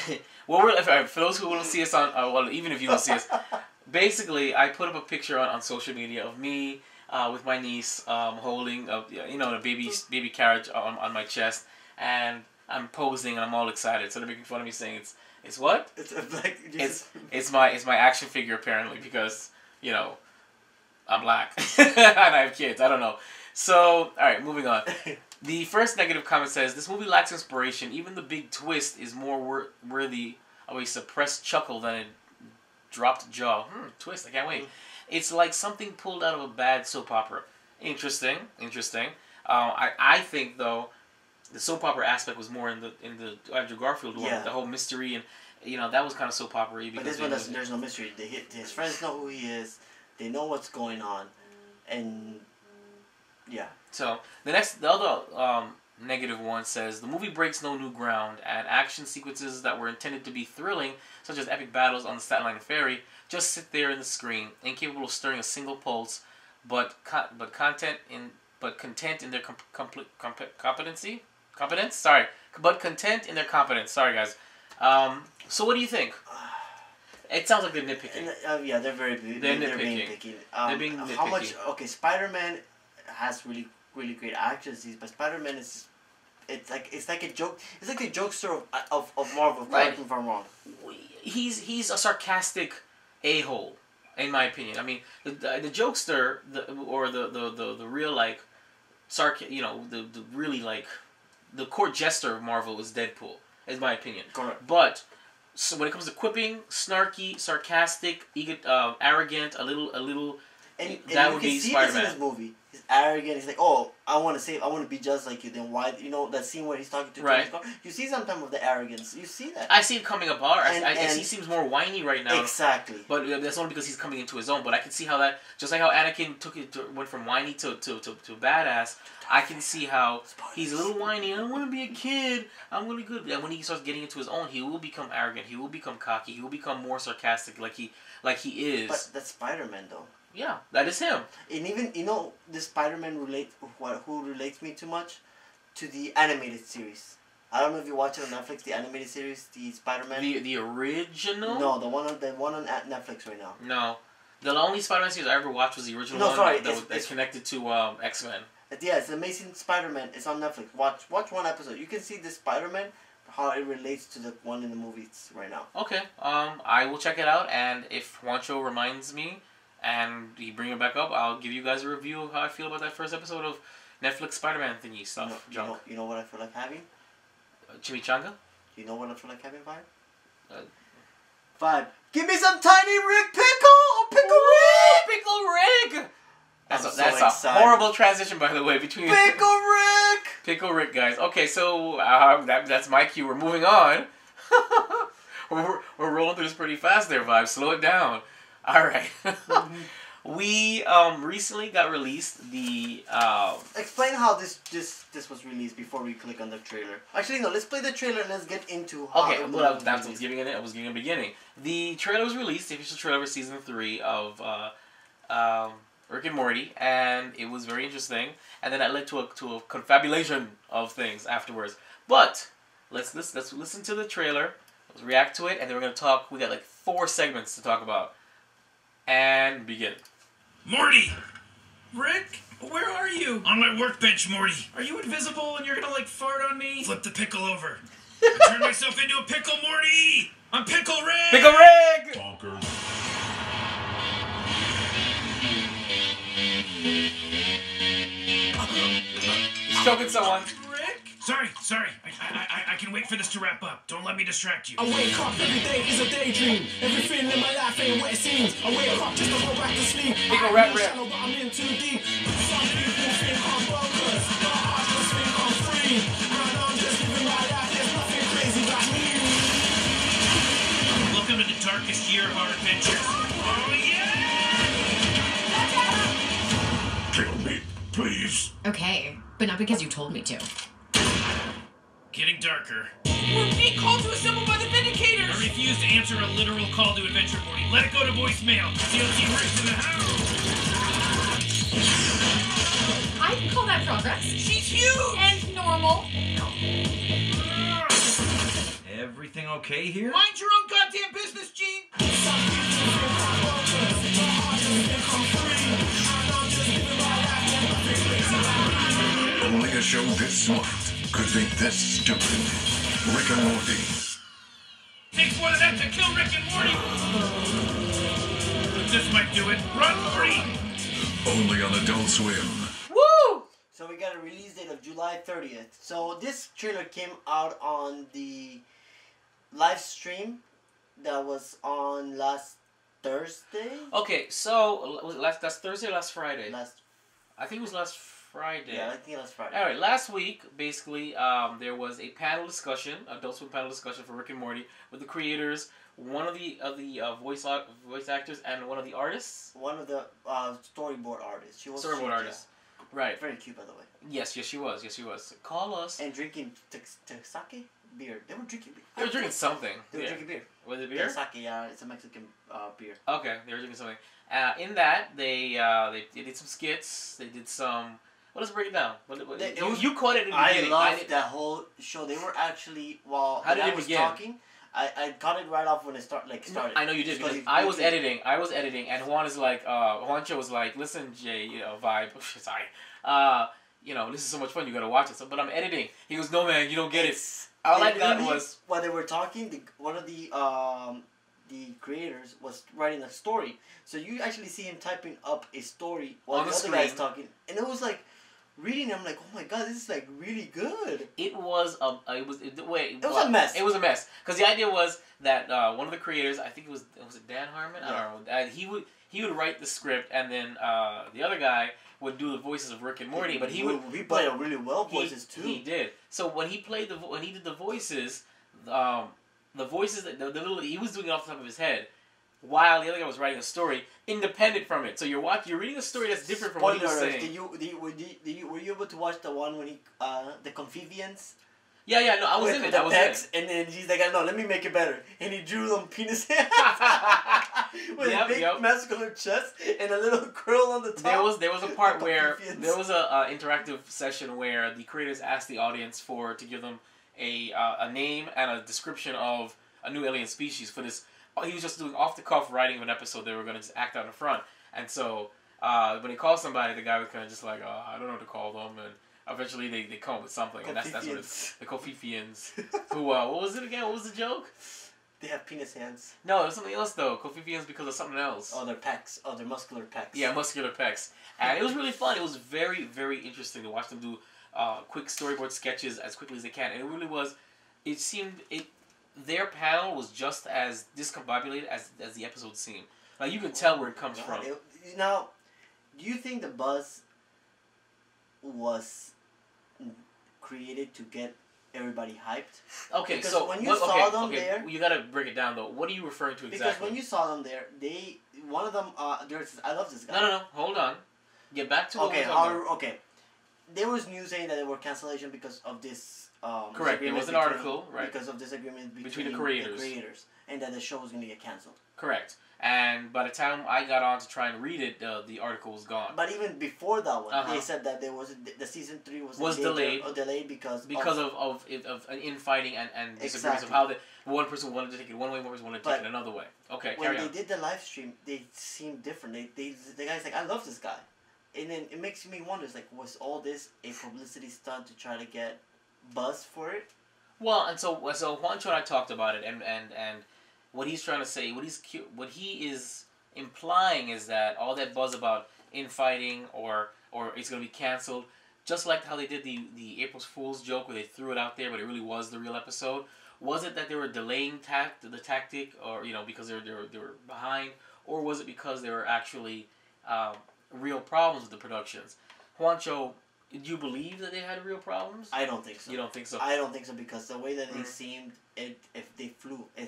For those who will see us on, well, even if you don't see us, basically, I put up a picture on social media of me with my niece holding a baby carriage on my chest, and I'm posing and I'm all excited. So they're making fun of me, saying it's what? It's my action figure apparently, because I'm black and I have kids. I don't know. So, alright, moving on. The first negative comment says, this movie lacks inspiration. Even the big twist is more worthy of a suppressed chuckle than a dropped jaw. Twist, I can't wait. It's like something pulled out of a bad soap opera. Interesting. I think, though, the soap opera aspect was more in the Andrew Garfield one, the whole mystery that was kind of soap opera-y. But this one there's no mystery. His friends know who he is. They know what's going on, and yeah. So the other negative one says the movie breaks no new ground, and action sequences that were intended to be thrilling, such as epic battles on the Staten Island Ferry, just sit there in the screen, incapable of stirring a single pulse, but content in their competence. Sorry, but content in their competence. Sorry, guys. So what do you think? It sounds like they're nitpicking. Yeah, they're very they're being picky. They're being nitpicky. How much? Okay, Spider-Man has really great action scenes, but Spider-Man is it's like a joke. It's like the jokester of Marvel. Correct me if I'm wrong. He's a sarcastic a-hole, in my opinion. I mean, the jokester, the real like the really like the court jester of Marvel is Deadpool, is my opinion. Correct. But so when it comes to quipping, snarky, sarcastic, arrogant, a little, and that would be Spider-Man. This in this movie. He's arrogant. He's like, oh, I want to be just like you. Then why? That scene where he's talking to right. You see sometimes of the arrogance. You see that. I see it coming apart. He seems more whiny right now. Exactly. But that's only because he's coming into his own. But I can see how that, just like how Anakin went from whiny to badass. I can see how he's a little whiny. I don't want to be a kid. I'm really good. And when he starts getting into his own, he will become arrogant. He will become cocky. He will become more sarcastic, like he is. But that's Spider-Man, though. Yeah, that is him. And even this Spider-Man who relates me too much to the animated series. I don't know if you watch it on Netflix, the animated series, the Spider-Man. The original? No, the one on Netflix right now. No, the only Spider-Man series I ever watched was the original one. Sorry, that's connected to X-Men. Yeah, it's Amazing Spider-Man. It's on Netflix. Watch one episode. You can see the Spider-Man, how it relates to the one in the movies right now. Okay. I will check it out, and if Juancho reminds me and he bring it back up, I'll give you guys a review of how I feel about that first episode of Netflix Spider-Man thingy stuff. You know what I feel like having? Chimichanga? You know what I feel like having, Vibe? 5. Give me some Tiny Rick Pickle! Pickle Rick! Pickle Rick! That's a horrible transition, by the way, between... Pickle Rick! Pickle Rick, guys. Okay, so that's my cue. We're moving on. we're rolling through this pretty fast there, Vibe. Slow it down. All right. We recently got released the... Explain how this was released before we click on the trailer. Actually, no. Let's play the trailer and let's get into how... Okay, well, I was giving a beginning. The trailer was released, the official trailer for Season 3 of Rick and Morty, and it was very interesting. And then that led to a confabulation of things afterwards. But let's listen to the trailer, let's react to it, and then we're going to talk. We got like 4 segments to talk about. And begin. Morty! Rick? Where are you? On my workbench, Morty. Are you invisible and you're gonna, like, fart on me? Flip the pickle over. I turned myself into a pickle, Morty! I'm Pickle Rick! Pickle Rick! Bonkers. He's choking someone. Sorry. I can wait for this to wrap up. Don't let me distract you. I wake up every day is a daydream. Everything in my life ain't what it seems. I wake up just to go back to sleep. Pickle Rat Rip. But I'm in too deep. Some people think I'm bonkers, but I just think I'm free. Man, I'm just living my life. There's nothing crazy about me. Welcome to the darkest year of our adventures. Oh yeah! Kill me, please. Okay, but not because you told me to. Getting darker. We're being called to assemble by the Vindicators! I refuse to answer a literal call to adventure, Morty. Let it go to voicemail. CLT Rick's in the house. I can call that progress. She's huge! And normal. Everything okay here? Mind your own goddamn business, Gene! Only a show this smart could be this stupid. Rick and Morty. Takes more than that to kill Rick and Morty. But this might do it. Run, Morty! Only on Adult Swim. Woo! So we got a release date of July 30th. So this trailer came out on the live stream that was on last Thursday. Okay, so that's Thursday or last Friday? I think it was last Friday. Yeah, I think last Friday. All right, last week, basically, there was a panel discussion, Adult Swim panel discussion for Rick and Morty with the creators, one of the voice actors, and one of the artists. One of the storyboard artists. She was storyboard artist. Yeah. Right. Very cute, by the way. Yes, she was. Yes, she was. Call us. And drinking sake beer. They were drinking beer. They were drinking something. They were drinking beer. Was it beer? Sake, yeah, it's a Mexican beer. Okay, they were drinking something. In that, they did some skits. They did some. Well, let's break it down. You caught it in the beginning. I loved that whole show. They were actually How did it was begin? talking. I caught it right off when it started. I know you did because I was editing, and Juan is like, Juancho was like, listen, Jay, vibe. Sorry, this is so much fun. You gotta watch it. So, but I'm editing. He goes, no man, you don't get it. All I got was while they were talking. One of the creators was writing a story, so you actually see him typing up a story while the other guy's talking, and it was like. Reading, I'm like, oh my god, this is like really good. It was a mess. It was a mess because the idea was that one of the creators, I think it was Dan Harmon. Yeah. I don't know. He would write the script, and then the other guy would do the voices of Rick and Morty. But he played a really well voices too. He did. So when he did the voices, the voices that the little he was doing it off the top of his head. While the other guy was writing a story independent from it, so you're reading a story that's different from what he was saying. Were you able to watch the one when he the Confivians? Yeah, no, I was in it. I was in it. And then he's like, no, let me make it better, and he drew them penis hands with a big muscular chest and a little curl on the top. There was a part where there was a interactive session where the creators asked the audience to give them a name and a description of a new alien species for this. He was just doing off-the-cuff writing of an episode they were going to just act out in front. And so when he called somebody, the guy was kind of just like, I don't know what to call them. And eventually they come up with something. And that's what it's the Kofifians. Who, what was it again? What was the joke? They have penis hands. No, it was something else, though. Kofifians because of something else. Oh, their pecs. Oh, their muscular pecs. Yeah, muscular pecs. And it was really fun. It was very, very interesting to watch them do quick storyboard sketches as quickly as they can. And it really was, their panel was just as discombobulated as the episode seemed. Like, you can tell where it comes from. Now, do you think the buzz was created to get everybody hyped? Okay, because so when you saw them there, you gotta break it down though. What are you referring to exactly? Because when you saw them there, one of them, I love this guy. No, hold on. Get back to what we're talking about. Okay. There was news saying that there were cancellation because of this. Correct. There was an article, right? Because of disagreement between the creators, and that the show was going to get canceled. Correct. And by the time I got on to try and read it, the article was gone. But even before that one, they said that there was the season 3 was delayed. Delayed because of an infighting and disagreements of how one person wanted to take it one way, one person wanted to take it another way. Okay, carry on. When they did the live stream, they seemed different. The guy's like, I love this guy, and then it makes me wonder, like, was all this a publicity stunt to try to get buzz for it? Well, and so Juancho and I talked about it, and what he's trying to say, what he is implying is that all that buzz about infighting or it's going to be canceled, just like how they did the April Fool's joke where they threw it out there, but it really was the real episode. Was it that they were delaying the tactic, or because they were behind, or was it because there were actually real problems with the productions? Juancho, do you believe that they had real problems? I don't think so. You don't think so? I don't think so because the way that they seemed, it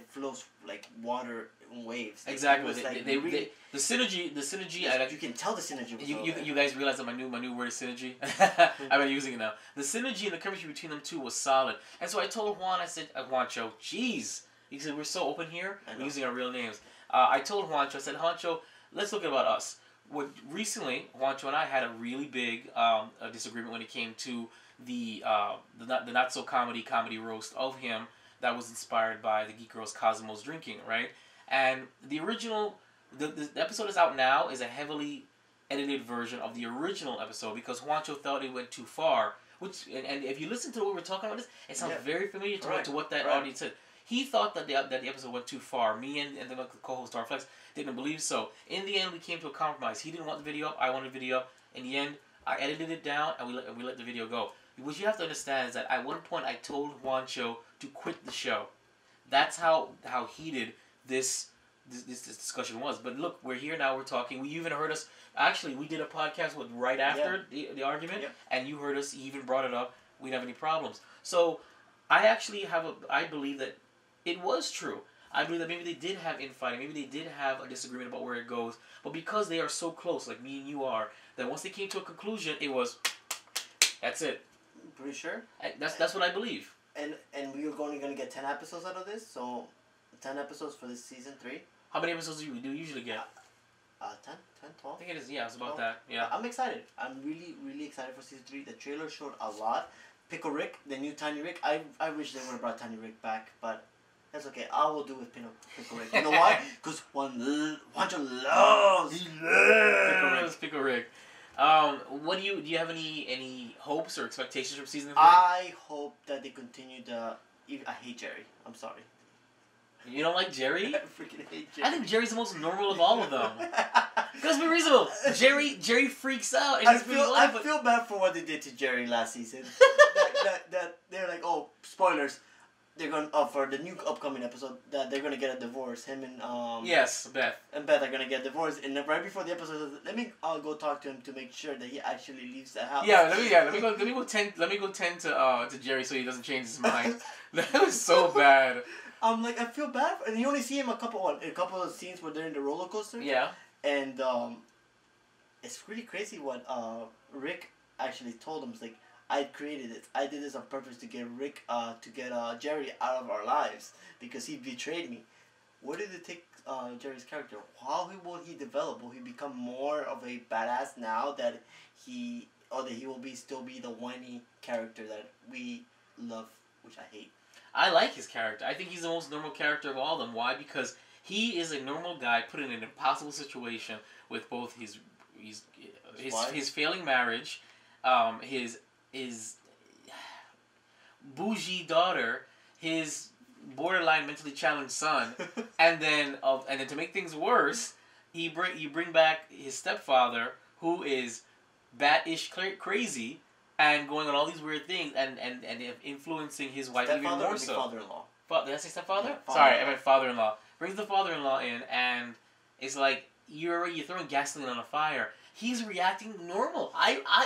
flows like water in waves. Exactly. The synergy. You can tell the synergy. You guys realize that my new word is synergy. I've been using it now. The synergy and the chemistry between them two was solid. And so I told Juan, I said, Juancho, jeez. He said, we're so open here. We're using our real names. I told Juancho, I said, Juancho, let's look about us. Recently, Juancho and I had a really big disagreement when it came to the not so comedy roast of him that was inspired by the Geek Girls Cosmos drinking, right? And the original, the episode is out now, is a heavily edited version of the original episode because Juancho thought it went too far. Which and if you listen to what we're talking about, it sounds very familiar to what that audience said. He thought that the episode went too far. Me and the co-host Darflex didn't believe so. In the end, we came to a compromise. He didn't want the video up. I wanted the video up. In the end, I edited it down and we let the video go. What you have to understand is that at one point I told Juancho to quit the show. That's how heated this this discussion was. But look, we're here now. We're talking. You even heard us. Actually, we did a podcast right after the argument, and you heard us. You even brought it up. We didn't have any problems. So I actually I believe that it was true. I believe that maybe they did have infighting. Maybe they did have a disagreement about where it goes. But because they are so close, like me and you are, that once they came to a conclusion, it was, that's it. Pretty sure? That's what I believe. And we are only going to get 10 episodes out of this, so 10 episodes for this season 3. How many episodes do you usually get? 10, 12? I think it is, yeah, it's about that, yeah. I'm excited. I'm really, really excited for season 3. The trailer showed a lot. Pickle Rick, the new Tiny Rick, I wish they would have brought Tiny Rick back, but that's okay. I will do with Pickle Rick. You know why? Because Juancho loves Pickle Rick. What do you have any hopes or expectations from season 3? I hope that they continue I hate Jerry. I'm sorry. You don't like Jerry? I freaking hate Jerry. I think Jerry's the most normal of all of them. Because be reasonable. Jerry freaks out. And I feel bad for what they did to Jerry last season. that they're like, oh, spoilers. They're going for the new upcoming episode that they're gonna get a divorce. Him and yes, Beth and Beth are gonna get divorced. And then right before the episode, let me go talk to him to make sure that he actually leaves the house. Yeah, let me go tend to Jerry so he doesn't change his mind. That was so bad. I'm like, I feel bad, and you only see him a couple of scenes where they're in the roller coaster. Yeah. And it's really crazy what Rick actually told him. It's like, I created it. I did this on purpose to get Jerry out of our lives because he betrayed me. Where did it take Jerry's character? How will he develop? Will he become more of a badass now that he will still be the whiny character that we love, which I hate? I like his character. I think he's the most normal character of all of them. Why? Because he is a normal guy put in an impossible situation with both his failing marriage, his bougie daughter, his borderline mentally challenged son, and then to make things worse, you bring back his stepfather who is bat-ish crazy and going on all these weird things and influencing his wife even more so. Father-in-law. Did I say stepfather? Yeah, Sorry, I meant father-in-law. Brings the father-in-law in, and it's like you're throwing gasoline on a fire. He's reacting normal.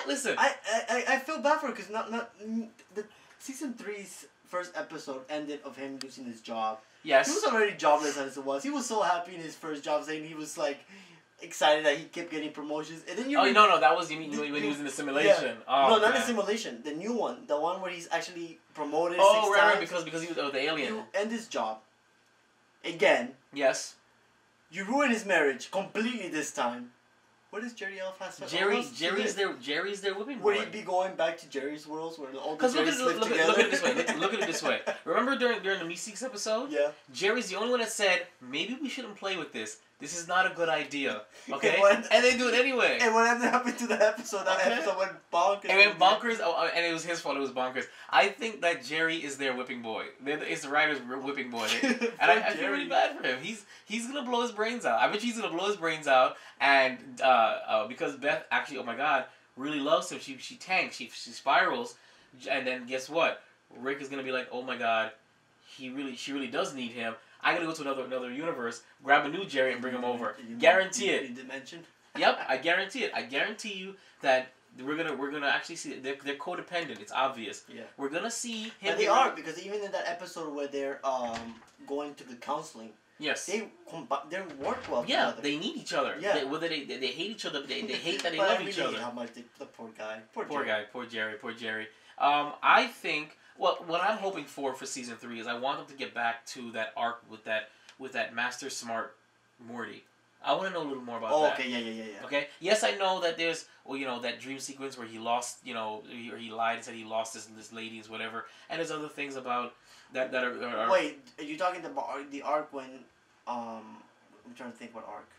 Listen. I feel bad for him because the season 3's first episode ended of him losing his job. Yes. He was already jobless as it was. He was so happy in his first job, saying he was like excited that he kept getting promotions. And then no, that was when he was in the simulation. Yeah. Oh, no, not the simulation. The new one, the one where he's actually promoted. Oh, right, right, because he was the alien. You end his job. Again. Yes. You ruin his marriage completely this time. What is Jerry Alpha? Jerry's their whipping boy. Would he be going back to Jerry's worlds where all the Jerrys live together? Look at it this way. Look at it this way. Remember during the Meeseeks episode? Yeah. Jerry's the only one that said, maybe we shouldn't play with this. This is not a good idea. Okay? And they do it anyway. And what happened to the episode? That episode went bonkers. It went bonkers, and it was his fault it was bonkers. I think that Jerry is their whipping boy. It's the writer's whipping boy. And I feel really bad for him. He's going to blow his brains out. I bet he's going to blow his brains out, and because Beth actually, oh my God, really loves him. She tanks. She spirals, and then guess what? Rick is going to be like, oh my God, she really does need him. I gotta go to another universe, grab a new Jerry, and bring him over. Guarantee it. Dimension. Yep, I guarantee it. I guarantee you that we're gonna actually see they're codependent. It's obvious. Yeah. We're gonna see him. But they are, because even in that episode where they're going to the counseling. Yes. They work well yeah, together. they need each other. Yeah. Whether they hate each other, but they hate that they love each other. How much the poor guy. Poor Jerry. I think. Well, what I'm hoping for season 3 is I want them to get back to that arc with that Master Smart Morty. I want to know a little more about that. Okay, yeah. Okay. Yes, I know that there's that dream sequence where he lost, or he lied and said he lost this lady's whatever, and there's other things about that are. Wait, are you talking about the arc when I'm trying to think what arc.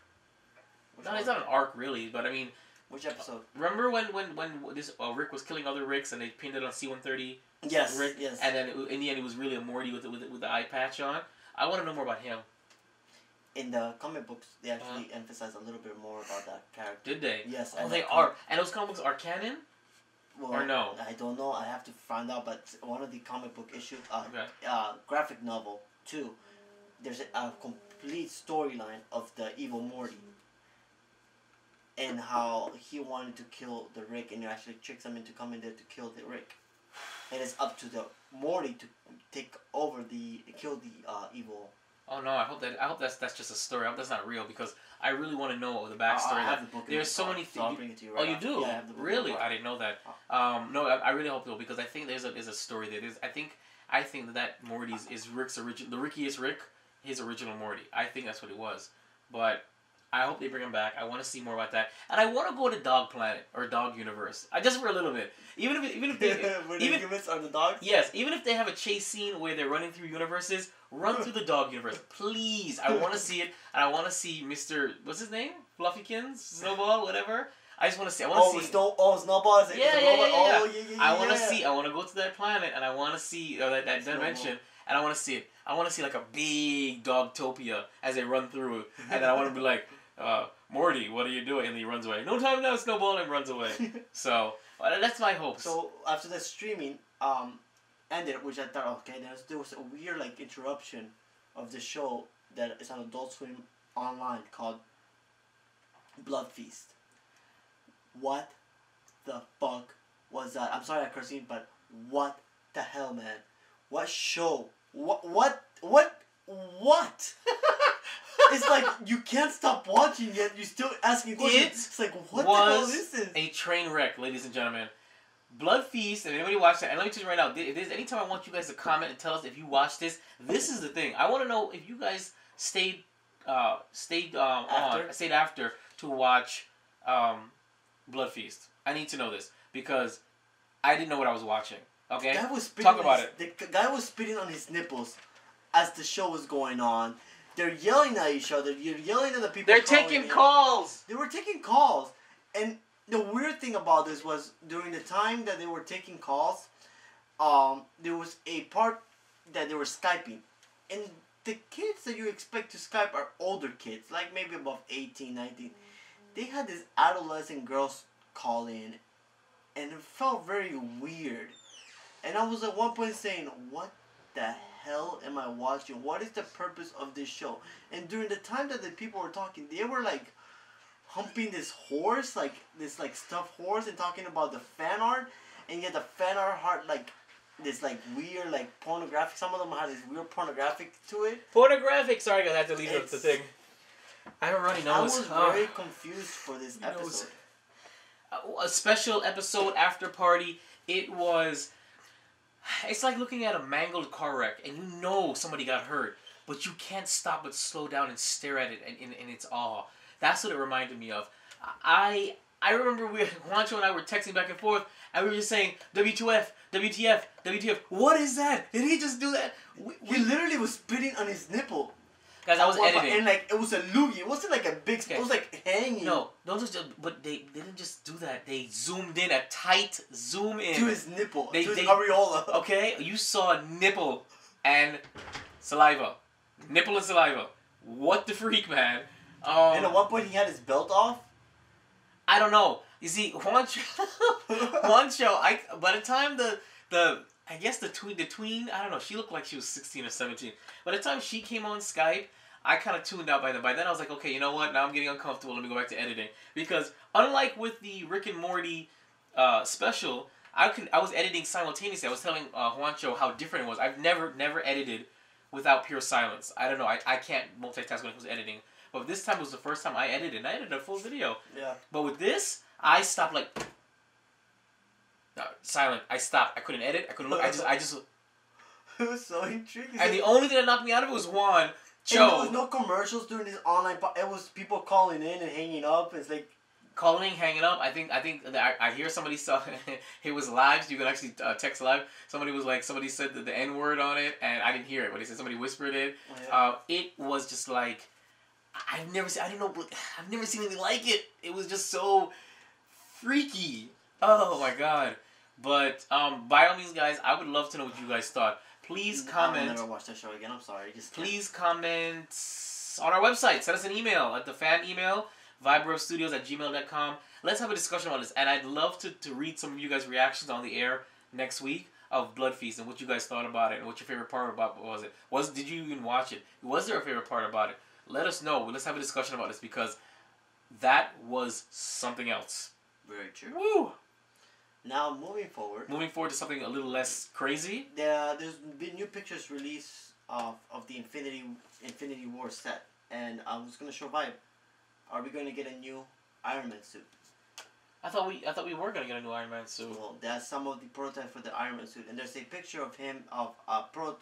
It's not an arc really, but I mean. Which episode? Remember when this Rick was killing other Ricks and they pinned it on C-130? Yes, Rick, yes. And then in the end, it was really a Morty with the eye patch on. I want to know more about him. In the comic books, they actually emphasize a little bit more about that character. Did they? Yes. Oh, they are. And those comic books are canon? Well, or no? I don't know. I have to find out. But one of the comic book issues, graphic novel 2, there's a complete storyline of the evil Morty. And how he wanted to kill the Rick, and he actually tricks him into coming there to kill the Rick. And it's up to the Morty to kill the evil. Oh no! I hope that's just a story. I hope that's not real, because I really want to know the backstory. I have the book. There's so many things. So I'll bring it to you right now. You do? Yeah, I have the book. Really? I didn't know that. No, I really hope so, because I think there's a story there. I think that Morty is Rick's original. The Rickiest Rick, his original Morty. I think that's what it was. But I hope they bring him back. I want to see more about that, and I want to go to Dog Planet or Dog Universe. Just for a little bit, even if they where the humans are the dogs. Yes, even if they have a chase scene where they're running through universes, run through the Dog Universe, please. I want to see it, and I want to see Mr. What's his name? Fluffykins, Snowball, whatever. I just want to see. Snowball is it? Yeah. Oh, yeah. I want to see. I want to go to that planet, and I want to see that dimension, and I want to see it. I want to see like a big Dogtopia as they run through, and then I want to be like, Morty, what are you doing? And he runs away. No time now, Snowball, and runs away. So that's my hopes. So after the streaming ended, which I thought, okay, there was a weird like interruption of the show that is on Adult Swim online called Blood Feast. What the fuck was that? I'm sorry I cursing, but what the hell, man? What show? What? It's like you can't stop watching yet you're still asking questions. It's like, what the hell is this? A train wreck, ladies and gentlemen. Blood Feast, and anybody watched that, and let me tell you right now, if there's any time I want you guys to comment and tell us if you watched this, this is the thing. I want to know if you guys stayed after to watch Blood Feast. I need to know this, because I didn't know what I was watching. Okay? The guy was Talk about it. The guy was spitting on his nipples as the show was going on. They're yelling at each other. You're yelling at the people. They're taking calls. They were taking calls. And the weird thing about this was during the time that they were taking calls, there was a part that they were Skyping. And the kids that you expect to Skype are older kids, like maybe above 18, 19. They had this adolescent girls call in, and it felt very weird. And I was at one point saying, what the hell am I watching? What is the purpose of this show? And during the time that the people were talking, they were like humping this horse, like this like stuffed horse, and talking about the fan art. And yet the fan art like this like weird like pornographic. Some of them had this weird pornographic to it. Pornographic. Sorry, guys, I have to leave the thing. I have a runny nose. I was very confused for this episode. A special episode after party. It was. It's like looking at a mangled car wreck, and you know somebody got hurt, but you can't stop but slow down and stare at it in its awe. That's what it reminded me of. I remember Juancho and I were texting back and forth, and we were just saying, WTF, WTF, WTF. What is that? Did he just do that? He literally was spitting on his nipple. Guys, I was editing. And like, it was a loogie. It wasn't like a big, it was like hanging. No, but they didn't just do that. They zoomed in, a tight zoom in. To his nipple, to his areola. Okay, you saw nipple and saliva. Nipple and saliva. What the freak, man? And at one point he had his belt off? I don't know. You see, Juancho, by the time I guess the tween, I don't know, she looked like she was 16 or 17. By the time she came on Skype, I kind of tuned out by then. By then I was like, okay, you know what? Now I'm getting uncomfortable. Let me go back to editing. Because unlike with the Rick and Morty special, I was editing simultaneously. I was telling Juancho how different it was. I've never edited without pure silence. I don't know. I can't multitask when it comes to editing. But this time was the first time I edited. And I edited a full video. Yeah. But with this, I stopped like... silent. I stopped. I couldn't edit. I couldn't look. I just. It was so intriguing. And the only thing that knocked me out of it was Juan. Joe. And there was no commercials during this online. It was people calling in and hanging up. It's like calling, hanging up. I think I hear somebody saw it was live. So you could actually text live. Somebody said the N word on it, and I didn't hear it, but he said somebody whispered it. Oh, yeah. It was just like I've never seen anything like it. It was just so freaky. Oh my god. But by all means, guys, I would love to know what you guys thought. Please comment. I'll never watch that show again. I'm sorry. Please comment on our website. Send us an email at the fan email, vibrostudios@gmail.com. Let's have a discussion on this. And I'd love to read some of you guys' reactions on the air next week. of Blood Feast and what you guys thought about it and what your favorite part about was it. Did you even watch it? Was there a favorite part about it? Let us know. Let's have a discussion about this because that was something else. Very true. Woo! Now moving forward. Moving forward to something a little less crazy. There's been new pictures released of the Infinity War set, and I was gonna show vibe. Are we going to get a new Iron Man suit? I thought we were gonna get a new Iron Man suit. Well, that's some of the prototype for the Iron Man suit, and there's a picture of him of I thought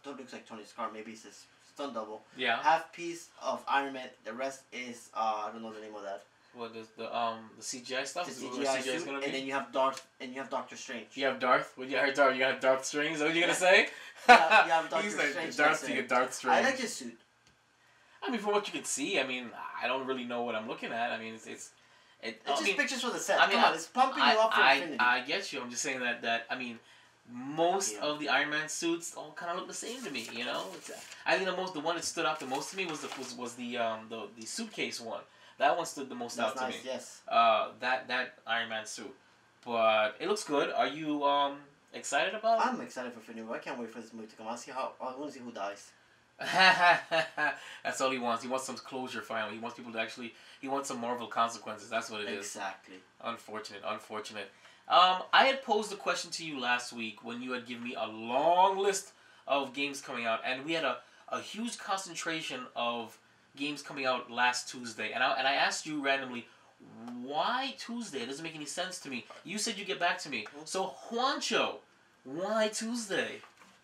it looks like Tony Stark. Maybe it's his stunt double. Yeah. Half piece of Iron Man. The rest is I don't know the name of that. What is the CGI stuff? The CGI suit, and then you have Doctor Strange. You have Darth. What you heard? Darth. You got Darth Strange. Is that what you're gonna say? Yeah, you have Doctor He's Strange. like Darth. You get Darth Strange. I like his suit. I mean, from what you can see, I mean, I don't really know what I'm looking at. I mean, it's just pictures for the set. I mean, Come on, it's pumping you up for Infinity. I get you. I'm just saying that I mean, most of the Iron Man suits all kind of look the same to me. You know, I think the one that stood out the most to me was the suitcase one. That one stood the most out to me. Yes. That Iron Man suit, but it looks good. Are you excited about it? I'm excited for Infinity War. I can't wait for this movie to come. I want to see who dies. That's all he wants. He wants some closure finally. He wants people to actually. He wants some Marvel consequences. That's what it is. Exactly. Unfortunate. I had posed a question to you last week when you had given me a long list of games coming out, and we had a huge concentration of games coming out last Tuesday, and I asked you randomly, why Tuesday? It doesn't make any sense to me. You said you'd get back to me. So Juancho, why Tuesday?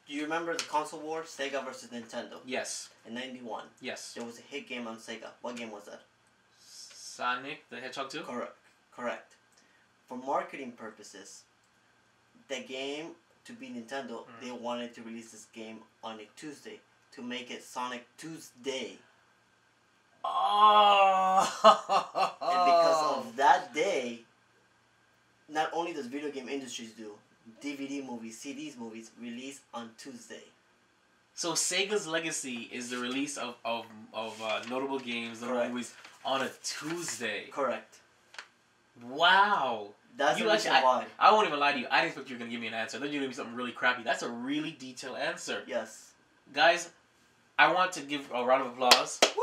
Do you remember the console war, Sega versus Nintendo? Yes. In '91. Yes. There was a hit game on Sega. What game was that? Sonic the Hedgehog 2? Correct. For marketing purposes, the game, to be Nintendo, they wanted to release this game on a Tuesday to make it Sonic Tuesday. Oh! And because of that day, not only does video game industries do, DVD movies, CDs movies release on Tuesday. So Sega's legacy is the release of notable games, notable movies on a Tuesday. Correct. Wow. That's the reason why. I won't even lie to you. I didn't expect you were going to give me an answer. I thought you were going to give me something really crappy. That's a really detailed answer. Yes. Guys, I want to give a round of applause. Woo!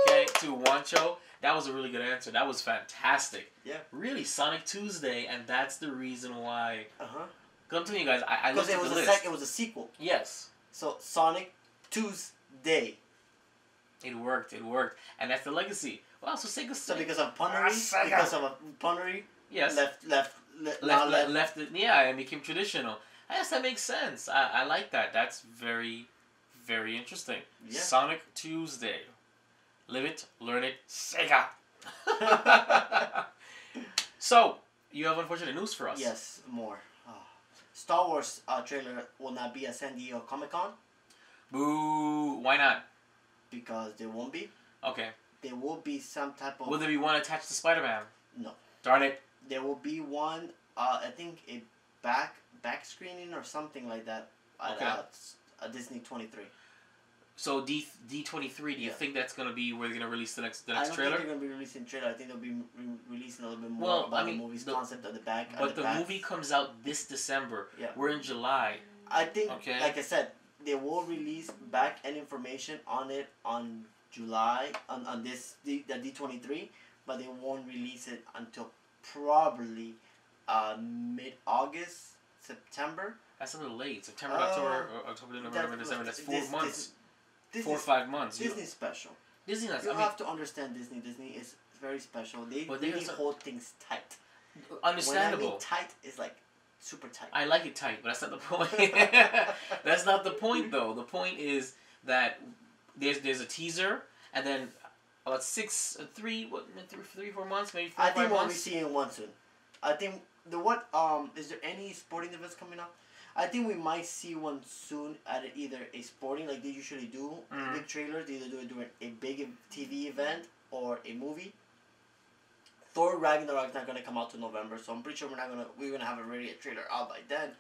Okay, to Juancho. That was a really good answer. That was fantastic. Yeah. Really, Sonic Tuesday, and that's the reason why. Uh-huh. Because I'm telling you guys, I looked at the list. It was a sequel. Yes. So, Sonic Tuesday. It worked. And that's the legacy. Wow, so Sega... So because of punnery, yes. left it, yeah, and became traditional. I guess that makes sense. I like that. That's very, very interesting. Yeah. Sonic Tuesday. Live it, learn it, Sega. So, you have unfortunate news for us. Yes, more. Star Wars trailer will not be at San Diego Comic-Con. Boo! Why not? Because there won't be. Okay. There will be some type of... Will there be one attached to Spider-Man? No. Darn it. There will be one, I think a back screening or something like that at Disney 23. So D23, do you think that's going to be where they're going to release the next trailer? I don't think they're going to be releasing the trailer. I think they'll be releasing a little bit more about the movie's concept at the back. But the movie comes out this December. Yeah. We're in July. I think, like I said, they will release back end information on it on July, on this D23, but they won't release it until probably mid-August, September. That's a little late. September, October, November, December. That's 4 months. 4 or 5 months. Disney's special. Disney, you have to understand Disney. Disney is very special. They really hold things tight. Understandable. When I mean tight, it's like super tight. I like it tight, but that's not the point. That's not the point, though. The point is that there's a teaser, and then about 3, 4 months, maybe 4 or 5 months. I think we'll be seeing one soon. I think is there any sporting events coming up? I think we might see one soon at either a sporting, like they usually do, big trailers. They either do it during a big TV event or a movie. Thor Ragnarok is not gonna come out till November, so I'm pretty sure we're gonna have already a trailer out by then.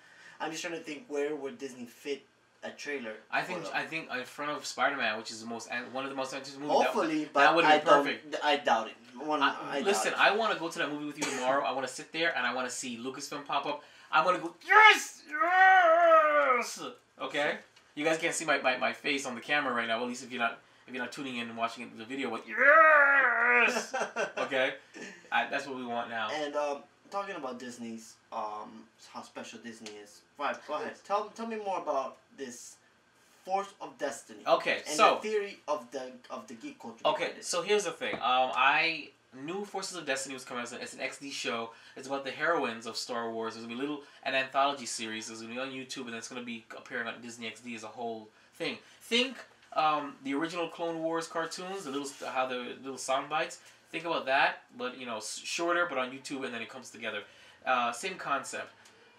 I'm just trying to think where would Disney fit a trailer. I think in front of Spider-Man, which is one of the most anticipated movies. Hopefully, that would be perfect. I doubt it. Listen, I want to go to that movie with you tomorrow. I want to sit there and I want to see Lucasfilm pop up. I'm gonna go yes, yes. Okay, you guys can't see my face on the camera right now. Well, at least if you're not tuning in and watching the video, but yes. Okay, that's what we want now. And talking about Disney's how special Disney is. Right, go ahead. Tell me more about this Force of Destiny. Okay, and so the theory of the geek culture. Okay, so here's the thing. I knew Forces of Destiny was coming out. It's an XD show. It's about the heroines of Star Wars. There's gonna be an anthology series. It's gonna be on YouTube, and it's gonna be appearing on Disney XD as a whole thing. Think the original Clone Wars cartoons, the little sound bites. Think about that, but shorter, but on YouTube, and then it comes together. Same concept.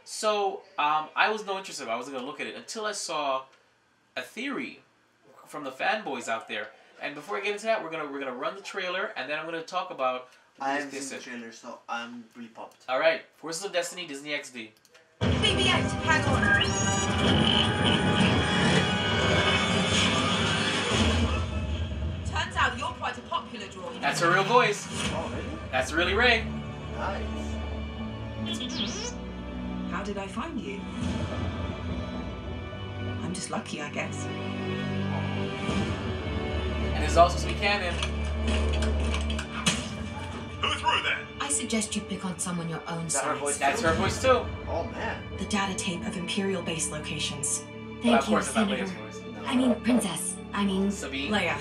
So I was no interest in it. I wasn't gonna look at it until I saw a theory from the fanboys out there. And before I get into that, we're gonna run the trailer, and then I'm gonna talk about. I haven't seen the trailer, so I'm really pumped. All right, Forces of Destiny, Disney XD. BB-8, hang on. Turns out you're quite a popular droid. That's her real voice. Oh, really? That's really Ray. Nice. How did I find you? I'm just lucky, I guess. And there's also Sweet Cannon. Who threw that? I suggest you pick on someone your own size. That's her voice too. Oh man. The data tape of Imperial base locations. Well, Thank you, Senator. I mean, Princess. I mean, Sabine. Leia.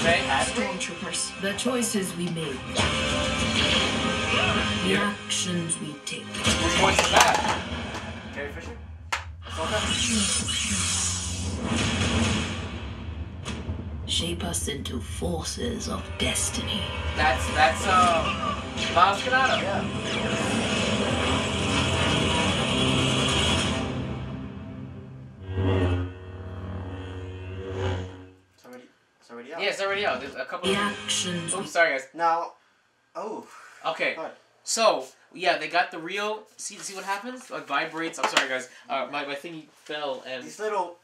Stormtroopers. The choices we make. The actions we take. Whose voice is that? Carrie Fisher? Shape us into forces of destiny. That's Miles Canado. Yeah. It's already out. Yeah, it's already out. There's a couple The of actions. Oops, sorry guys. Now, oh. Okay. Go ahead. So yeah, they got the real. See what happens? Like vibrates. I'm sorry guys. My thingy fell and These little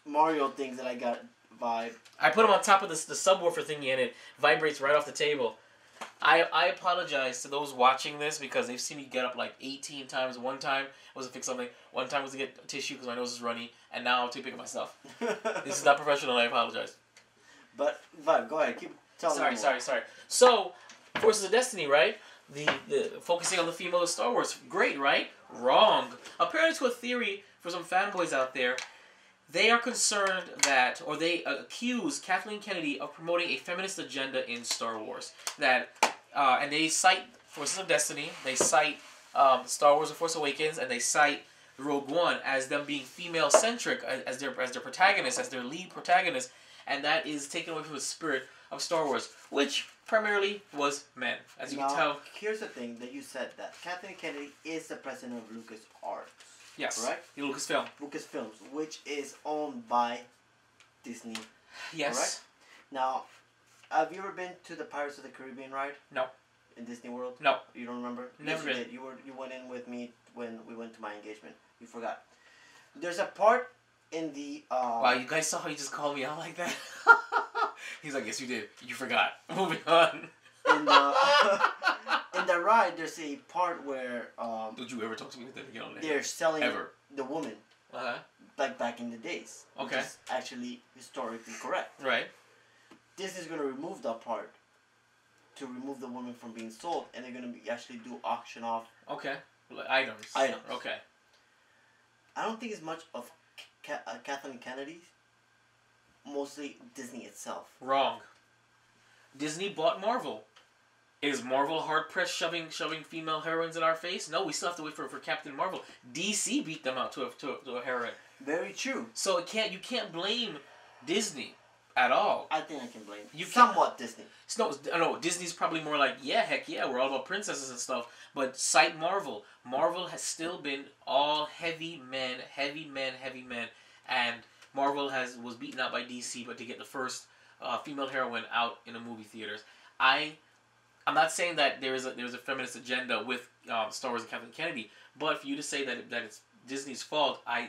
Mario things that I got vibe. I put them on top of the subwoofer thingy and it vibrates right off the table. I apologize to those watching this because they've seen me get up like 18 times. One time was to fix something. One time was to get a tissue because my nose is runny. And now I'm to pick up my stuff. This is not professional. I apologize. But vibe, go ahead. Keep telling me. Sorry. So, Forces of Destiny, right? The focusing on the female of Star Wars. Great, right? Wrong. Apparently to a theory for some fanboys out there, they are concerned that, or they accuse Kathleen Kennedy of promoting a feminist agenda in Star Wars. That, and they cite Forces of Destiny, they cite Star Wars: The Force Awakens, and they cite Rogue One as them being female-centric as their protagonist, as their lead protagonist, and that is taken away from the spirit of Star Wars, which primarily was men, as you can tell. Here's the thing that you said that Kathleen Kennedy is the president of LucasArts. Yes. Correct? The Lucasfilm. Lucasfilms, which is owned by Disney. Yes. Correct? Now, have you ever been to the Pirates of the Caribbean ride? No. In Disney World? No. You don't remember? Never yes, been. You did. You went in with me when we went to my engagement. You forgot. There's a part in the... wow, you guys saw how he just called me out like that? He's like, yes, you did. You forgot. Moving on. In the ride, there's a part where... don't you ever talk to me with that again on there? They're selling Ever. the woman. Uh-huh. Like back in the days. Okay. Which is actually historically correct. Right. Disney's going to remove that part to remove the woman from being sold, and they're going to actually do auction off... Okay. Items. Okay. I don't think it's much of Kathleen Kennedy. Mostly Disney itself. Wrong. Disney bought Marvel. Is Marvel hard pressed shoving female heroines in our face? No, we still have to wait for Captain Marvel. DC beat them out to a heroine. Very true. So you can't blame Disney at all. I think I can blame somewhat Disney. No, Disney's probably more like, yeah, heck yeah, we're all about princesses and stuff. But cite Marvel. Marvel has still been all heavy men, and Marvel was beaten out by DC, but to get the first female heroine out in the movie theaters. I'm not saying that there's a feminist agenda with Star Wars and Kathleen Kennedy, but for you to say that it's Disney's fault, I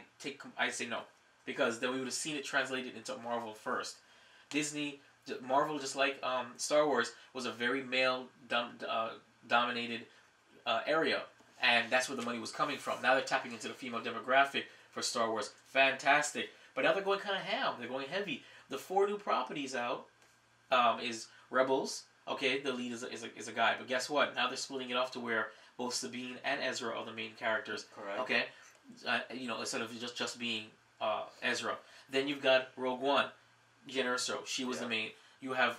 say no, because then we would have seen it translated into Marvel first. Disney Marvel, just like Star Wars, was a very male dominated area, and that's where the money was coming from. Now they're tapping into the female demographic for Star Wars. Fantastic. But now they're going kind of ham. They're going heavy. The 4 new properties out is Rebels. Okay, the lead is a guy. But guess what? Now they're splitting it off to where both Sabine and Ezra are the main characters. Correct. Okay, instead of just being Ezra. Then you've got Rogue One, Jyn Erso. She was the main. You have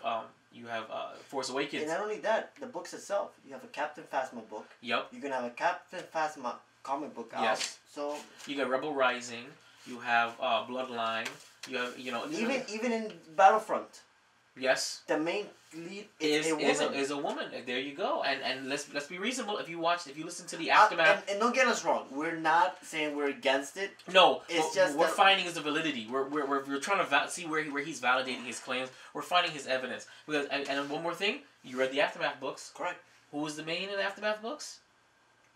Force Awakens. And not only that, the books itself. You have a Captain Phasma book. Yep. You're gonna have a Captain Phasma comic book out. Yes. So you got Rebel Rising. You have Bloodline. You have even in Battlefront. Yes. The main lead is a woman. Is a woman. There you go. And let's be reasonable. If you listen to the aftermath, and don't get us wrong, we're not saying we're against it. No, it's just we're finding his validity. We're trying to see where he's validating his claims. We're finding his evidence. Because and one more thing, you read the aftermath books. Correct. Who was the main in the aftermath books?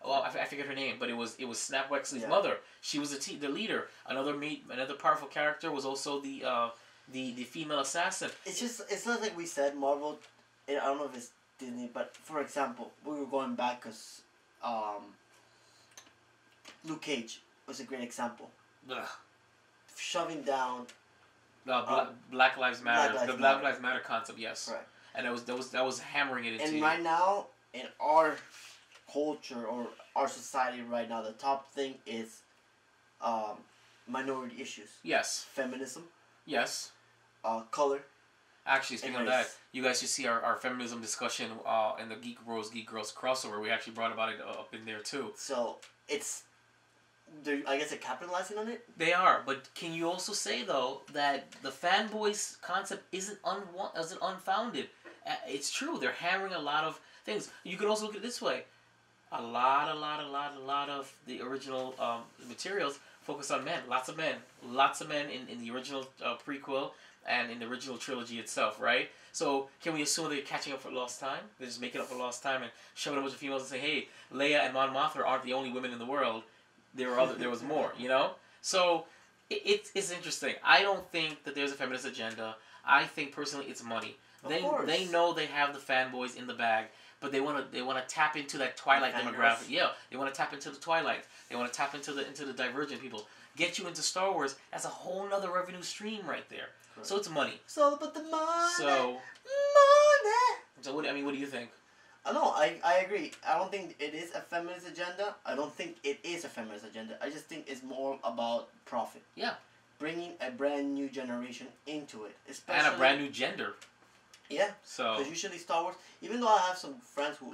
Well, I forget her name, but it was Snap Wexley's mother. She was the leader. Another powerful character was also the female assassin. It's not like we said Marvel. I don't know if it's Disney, but for example, we were going back because Luke Cage was a great example. Ugh. Shoving down Black Lives Matter. The Black Lives Matter concept, yes. Right. And that was hammering it into And you. right now, in our culture or our society right now, the top thing is minority issues. Yes. Feminism. Yes. Color. Actually, speaking of that, you guys should see our feminism discussion in the Geek Bros, Geek Girls crossover. We actually brought about it up in there too. So I guess they're capitalizing on it. They are, but can you also say though that the fanboys concept isn't unfounded? It's true. They're hammering a lot of things. You can also look at it this way: a lot of the original materials focus on men. Lots of men in the original prequel and in the original trilogy itself, right? So can we assume they're catching up for lost time? They're just making up for lost time and shoving a bunch of females and say, hey, Leia and Mon Mothma aren't the only women in the world. There was more, you know? So it's interesting. I don't think that there's a feminist agenda. I think personally it's money. They know they have the fanboys in the bag, but they want to tap into that Twilight demographic. Yeah, they want to tap into the Twilight. They want to tap into the Divergent people. Get you into Star Wars. That's a whole nother revenue stream right there. Correct. So it's money. It's all about the money. So what do you think? No, I agree. I don't think it is a feminist agenda. I don't think it is a feminist agenda. I just think it's more about profit. Yeah. Bringing a brand new generation into it, and a brand new gender. Yeah. So. Because usually Star Wars, even though I have some friends who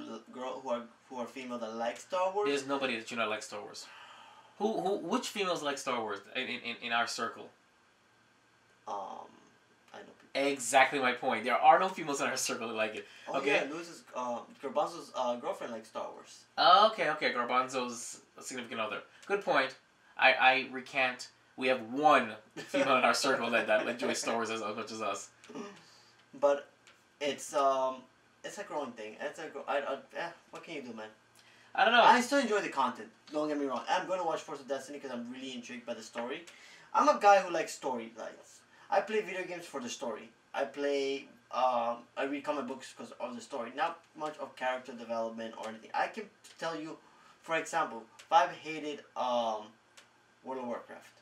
are female that like Star Wars. There's nobody that you know like Star Wars. Which females like Star Wars in our circle? I know people. Exactly my point. There are no females in our circle that like it. Oh okay? Yeah, Lewis's Garbanzo's girlfriend likes Star Wars. Okay. Garbanzo's a significant other. Good point. I recant. We have one female in our circle that enjoys Star Wars as much as us. But it's a growing thing. What can you do, man? I don't know. I still enjoy the content. Don't get me wrong. I'm going to watch Force of Destiny because I'm really intrigued by the story. I'm a guy who likes storylines. I play video games for the story. I read comic books because of the story. Not much of character development or anything. I can tell you, for example, if I've hated World of Warcraft,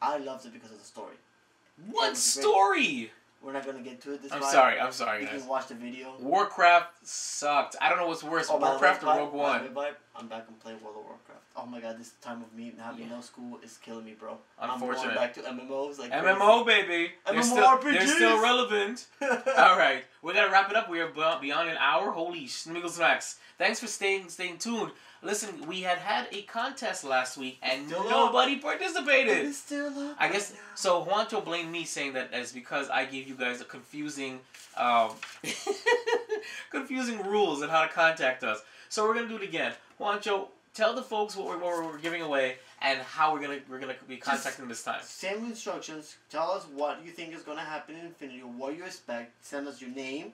I loved it because of the story. What story? We're not going to get to it this time. I'm sorry, you guys. can watch the video. Warcraft sucked. I don't know what's worse, Warcraft or Rogue One. I'm back and playing World of Warcraft. Oh my god, this time of me having no school is killing me, bro. Unfortunate. I'm going back to MMOs. Like MMO, baby. They're still relevant. All right. We're going to wrap it up. We are beyond an hour. Holy Sniggles Smacks. Thanks for staying tuned. Listen, we had a contest last week and nobody participated. It's still up. I guess so. Juancho blamed me, saying that it's because I gave you guys a confusing rules on how to contact us. So we're gonna do it again. Juancho, tell the folks what we're giving away and how we're gonna be contacting them this time. Same instructions. Tell us what you think is gonna happen in Infinity, what you expect. Send us your name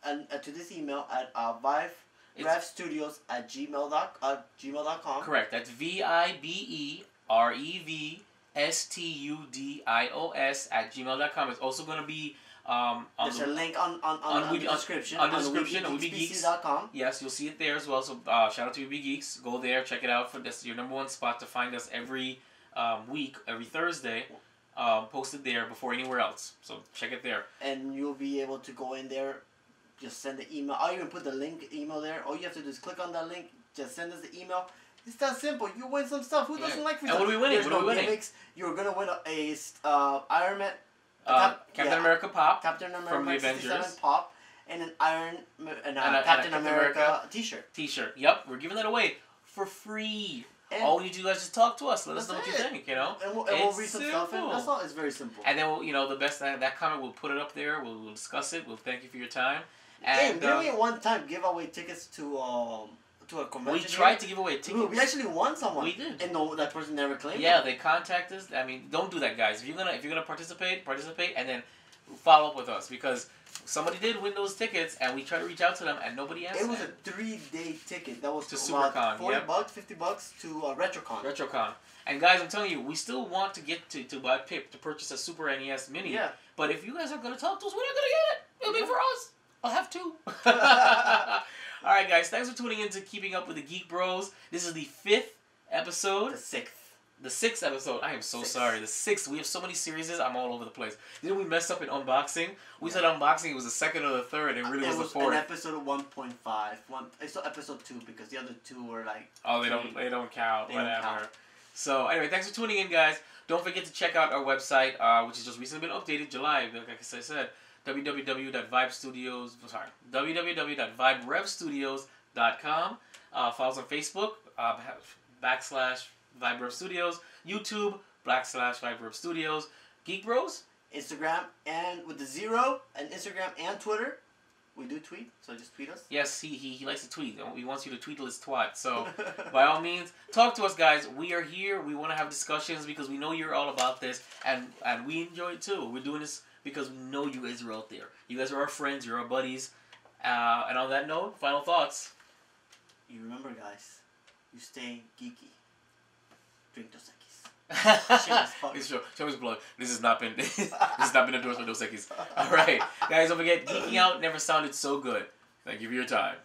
and to this email at vibrestudios@gmail.com. Correct. That's VIBEREVSTUDIOS@gmail.com. It's also going to be There's a link on the description. On the description on WeBeGeeks.com. Yes, you'll see it there as well. So shout out to We Be Geeks. Go there, check it out. That's your #1 spot to find us every week, every Thursday. Posted there before anywhere else. So check it there. And you'll be able to go in there, just send the email. I'll even put the email there. All you have to do is click on that link, just send us the email. It's that simple. You win some stuff. Who doesn't like free stuff? And what are we winning? There's no gimmicks. You're going to win a Iron Man... Captain America pop. Captain America from the Avengers. Pop. And an Captain America t-shirt. T-shirt. Yep. We're giving that away for free. And all we need to do is just talk to us. Let us know what you think, you know? And we'll read some stuff in. That's all. It's very simple. And then, the best, that comment, we'll put it up there. We'll discuss it. We'll thank you for your time. And didn't we one time give away tickets to a convention? We tried to give away tickets. We actually won someone. We did. And that person never claimed Yeah, it. they contacted us. I mean, don't do that, guys. If you're gonna participate, and then follow up with us, because somebody did win those tickets, and we tried to reach out to them, and nobody answered. It was a 3-day ticket. That was to SuperCon. $40, $50 to RetroCon. RetroCon. And guys, I'm telling you, we still want to get to buy Pip to purchase a Super NES Mini. Yeah. But if you guys are gonna talk to us, we're not gonna get it. It'll be for us. I'll have two. All right, guys. Thanks for tuning in to Keeping Up with the Geek Bros. This is the 5th episode. The 6th episode. I am so sorry. The 6th. We have so many series. I'm all over the place. Didn't we mess up in unboxing? We said unboxing. It was the 2nd or the 3rd. And really was the 4th. An episode 1.5. It's episode 2 because the other 2 were like. Oh, they don't count. Whatever. So anyway, thanks for tuning in, guys. Don't forget to check out our website, which has just recently been updated, July. Like I said, www.viberevstudios.com. Follow us on Facebook, /VibeRevStudios, YouTube, /VibeRevStudios, Geek Bros, Instagram, and with the 0, and Instagram and Twitter. We do tweet, so just tweet us. Yes, he likes to tweet. He wants you to tweet his twat. So, by all means, talk to us, guys. We are here. We want to have discussions because we know you're all about this, and we enjoy it too. We're doing this because we know you guys are out there. You guys are our friends. You're our buddies. And on that note, final thoughts. You remember, guys, you stay geeky. Drink Dos Equis. Shameless plug. This has not been endorsed by Dos Equis. All right, guys, don't forget, geeking out never sounded so good. Thank you for your time.